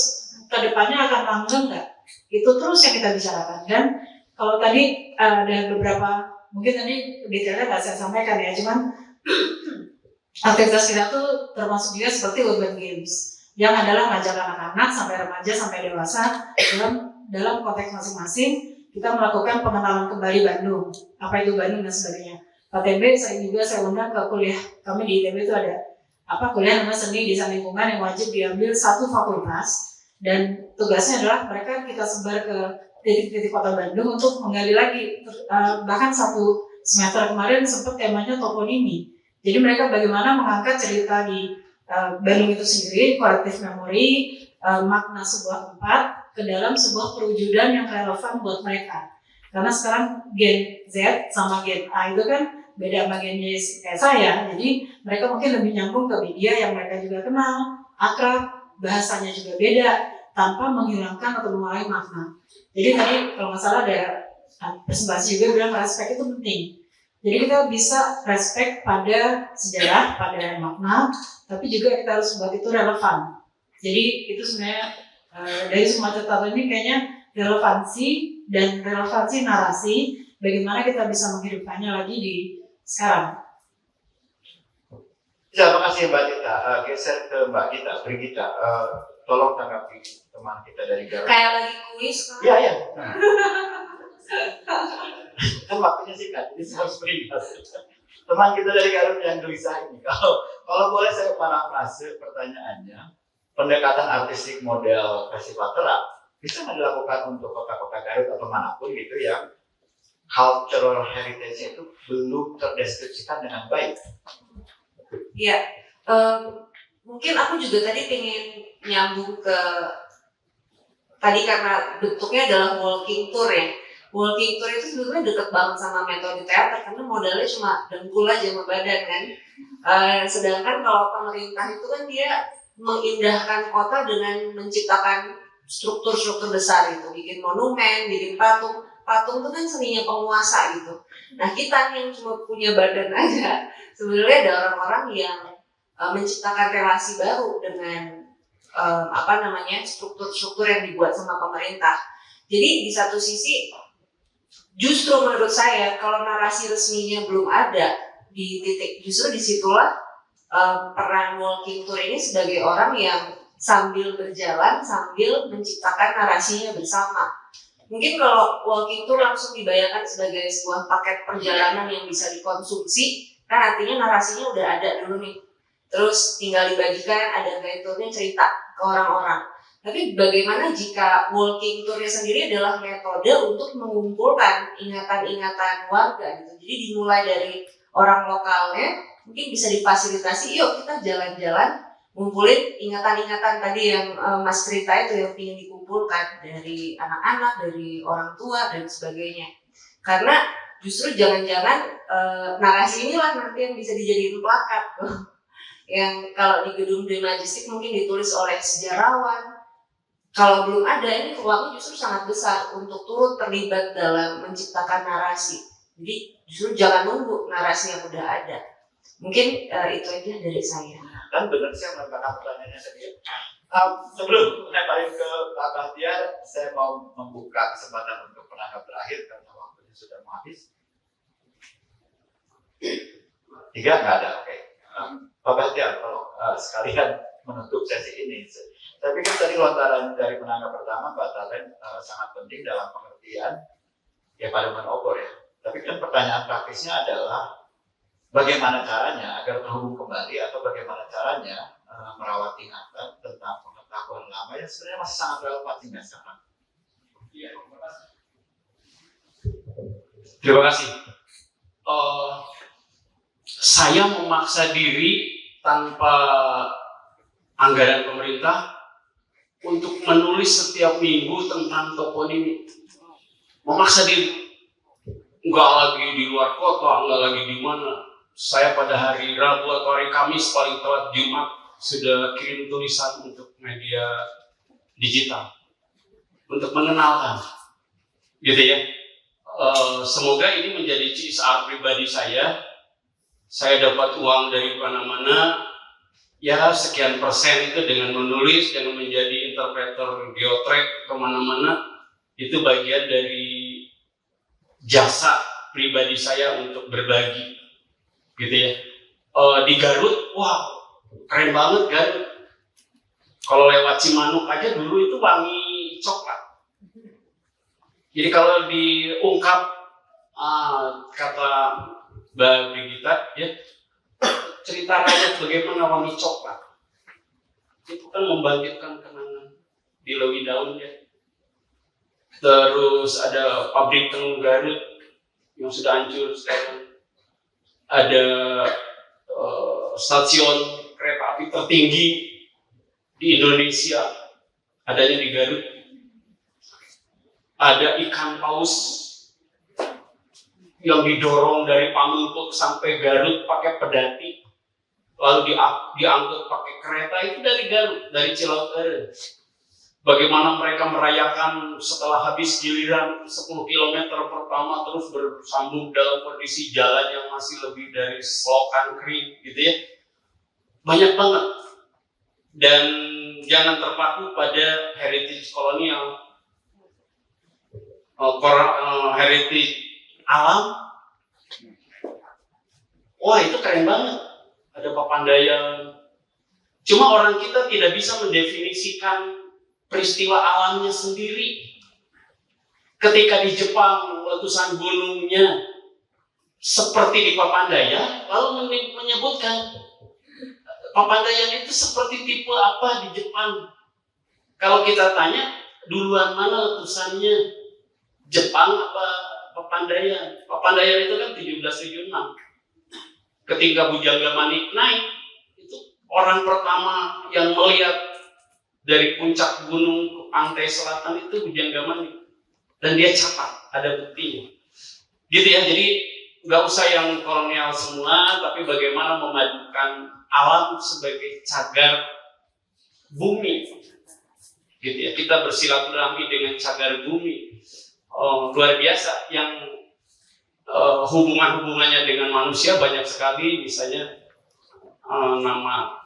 kedepannya akan langgeng nggak? Itu terus yang kita bicarakan. Dan kalau tadi ada beberapa, mungkin tadi detailnya nggak saya sampaikan ya, cuman aktivitas kita tuh termasuk juga seperti urban games, yang adalah ngajak anak-anak sampai remaja sampai dewasa dalam konteks masing-masing kita melakukan pengenalan kembali Bandung, apa itu Bandung dan sebagainya. Pak TB sering juga saya undang ke kuliah kami di ITB itu ada kuliah namanya seni desain lingkungan yang wajib diambil satu fakultas dan tugasnya adalah mereka kita sebar ke titik-titik kota Bandung untuk menggali lagi bahkan 1 semester kemarin sempat temanya toponimi. Jadi mereka bagaimana mengangkat cerita di Bandung itu sendiri, kolektif memori, makna sebuah tempat ke dalam sebuah perwujudan yang relevan buat mereka. Karena sekarang Gen Z sama Gen A itu kan beda sama Gen Y kayak saya, jadi mereka mungkin lebih nyambung ke media yang mereka juga kenal, akrab, bahasanya juga beda, tanpa menghilangkan atau mengurangi makna. Jadi tadi kalau nggak salah ada presentasi juga bilang respect itu penting. Jadi kita bisa respect pada sejarah, pada makna, tapi juga kita harus buat itu relevan. Jadi itu sebenarnya dari semua catatan ini kayaknya relevansi dan relevansi narasi, bagaimana kita bisa menghidupkannya lagi di sekarang. Ya, terima kasih Mbak Tita. Geser ke Mbak Gita, Brigita. Tolong tanggapi teman kita dari Garut. Kayak lagi kuis kan? Iya. Kan waktunya singkat, jadi saya harus beringat. Teman kita dari Garut yang gelisah ini. Kalau boleh saya parafrase pertanyaannya, pendekatan artistik model festival terap bisa nggak dilakukan untuk kota-kota Garut atau manapun gitu yang cultural heritage itu belum terdeskripsikan dengan baik. Iya, mungkin aku juga tadi pengen nyambung ke tadi karena bentuknya adalah walking tour ya. Walking tour itu sebenarnya dekat banget sama metode teater karena modalnya cuma dengkul aja sama badan kan. Sedangkan kalau pemerintah itu kan dia mengindahkan kota dengan menciptakan struktur-struktur besar gitu, bikin monumen, bikin patung. Patung itu kan seninya penguasa gitu. Nah kita yang cuma punya badan aja, sebenarnya ada orang-orang yang menciptakan relasi baru dengan struktur-struktur yang dibuat sama pemerintah. Jadi di satu sisi, justru menurut saya kalau narasi resminya belum ada di titik, justru disitulah peran walking tour ini sebagai orang yang sambil berjalan, sambil menciptakan narasinya bersama. Mungkin kalau walking tour langsung dibayangkan sebagai sebuah paket perjalanan yang bisa dikonsumsi, kan artinya narasinya udah ada dulu nih. Terus tinggal dibagikan, ada guide tournya cerita ke orang-orang. Tapi bagaimana jika walking tournya sendiri adalah metode untuk mengumpulkan ingatan-ingatan warga gitu. Jadi dimulai dari orang lokalnya, mungkin bisa difasilitasi, yuk kita jalan-jalan ngumpulin ingatan-ingatan tadi yang Mas cerita itu yang ingin dikumpulkan dari anak-anak, dari orang tua dan sebagainya. Karena justru jangan-jangan narasi inilah nanti yang bisa dijadikan plakat yang kalau di gedung The Majestic mungkin ditulis oleh sejarawan. Kalau belum ada, ini peluangnya justru sangat besar untuk turut terlibat dalam menciptakan narasi. Jadi justru jangan nunggu narasi yang udah ada. Mungkin itu aja dari saya. Dan benar saya menambahkan pertanyaannya tadi. Sebelum leparin ke Pak Bahtiar, saya mau membuka kesempatan untuk penanggap terakhir karena waktunya sudah mau habis. 3 nggak ada, oke. Pak Bahtiar, kalau sekalian menutup sesi ini, saya pikir tadi lontaran dari penanggap pertama Mbak Talen sangat penting dalam pengertian ya paduan obor ya. Tapi kan pertanyaan praktisnya adalah bagaimana caranya agar terhubung kembali atau bagaimana caranya merawat ingatan tentang pengetahuan lama yang sebenarnya masih sangat relevan hingga sekarang. Ya, terima kasih. Saya memaksa diri tanpa anggaran pemerintah untuk menulis setiap minggu tentang toponimi. Memaksa diri. Nggak lagi di luar kota, nggak lagi di mana. Saya pada hari Rabu atau hari Kamis paling telat Jumat sudah kirim tulisan untuk media digital untuk mengenalkan, gitu ya. Semoga ini menjadi CSR pribadi saya. Saya dapat uang dari mana-mana, ya sekian persen itu dengan menulis, dengan menjadi interpreter geotrek kemana-mana, itu bagian dari jasa pribadi saya untuk berbagi, gitu ya. Di Garut, wah keren banget Garut. Kalau lewat Cimanuk aja dulu itu wangi coklat. Jadi kalau diungkap kata Mbak Brigita, ya cerita rakyat bagaimana wangi coklat, itu kan membangkitkan kenangan di Lewi Daun ya. Terus ada pabrik tenun Garut yang sudah hancur sekarang. Ada stasiun kereta api tertinggi di Indonesia, adanya di Garut. Ada ikan paus yang didorong dari Pamengpeuk sampai Garut pakai pedati, lalu diangkut pakai kereta, itu dari Garut, dari Cilaut Garut. Bagaimana mereka merayakan setelah habis giliran 10 km pertama terus bersambung dalam kondisi jalan yang masih lebih dari selokan kering, gitu ya. Banyak banget. Dan jangan terpaku pada heritage kolonial, heritage alam. Wah itu keren banget. Ada Papandayan. Cuma orang kita tidak bisa mendefinisikan peristiwa alamnya sendiri. Ketika di Jepang letusan gunungnya seperti di Papandayan, lalu menyebutkan Papandayan itu seperti tipe apa di Jepang. Kalau kita tanya duluan mana letusannya, Jepang apa Papandayan? Papandayan itu kan 1776. Ketika Bujangga Manik naik, itu orang pertama yang melihat dari puncak gunung ke pantai selatan itu Bujangga Manik. Dan dia catat, ada buktinya. Gitu ya, jadi nggak usah yang kolonial semua, tapi bagaimana memadukan alam sebagai cagar bumi. Gitu ya, kita bersilaturahmi dengan cagar bumi. Luar biasa, yang hubungannya dengan manusia banyak sekali, misalnya nama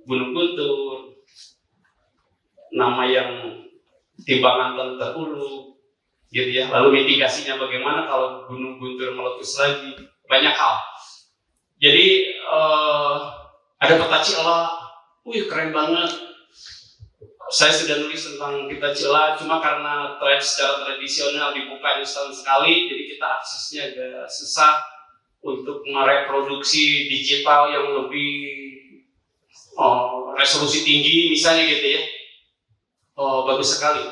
Gunung Guntur, nama yang Timbangan Terhulu, gitu ya. Lalu mitigasinya bagaimana kalau Gunung Guntur meletus lagi, banyak hal. Jadi ada peta Cila, wih keren banget. Saya sudah nulis tentang peta Cila, cuma karena secara tradisional dibuka setahun sekali, jadi kita aksesnya agak susah untuk mereproduksi digital yang lebih resolusi tinggi, misalnya gitu ya. bagus sekali.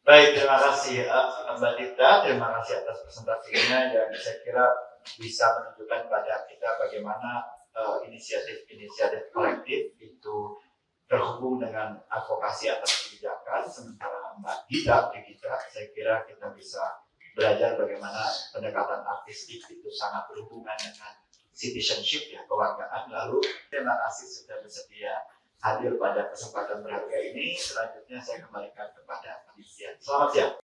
Baik, terima kasih Mbak Tita, terima kasih atas presentasinya yang saya kira bisa menunjukkan pada kita bagaimana inisiatif-inisiatif kolektif itu terhubung dengan advokasi atas kebijakan. Sementara Mbak Gita, saya kira kita bisa belajar bagaimana pendekatan artistik itu sangat berhubungan dengan citizenship, ya, kewargaan. Lalu terima kasih sudah bersedia hadir pada kesempatan berharga ini. Selanjutnya saya kembalikan kepada panitia. Selamat siang.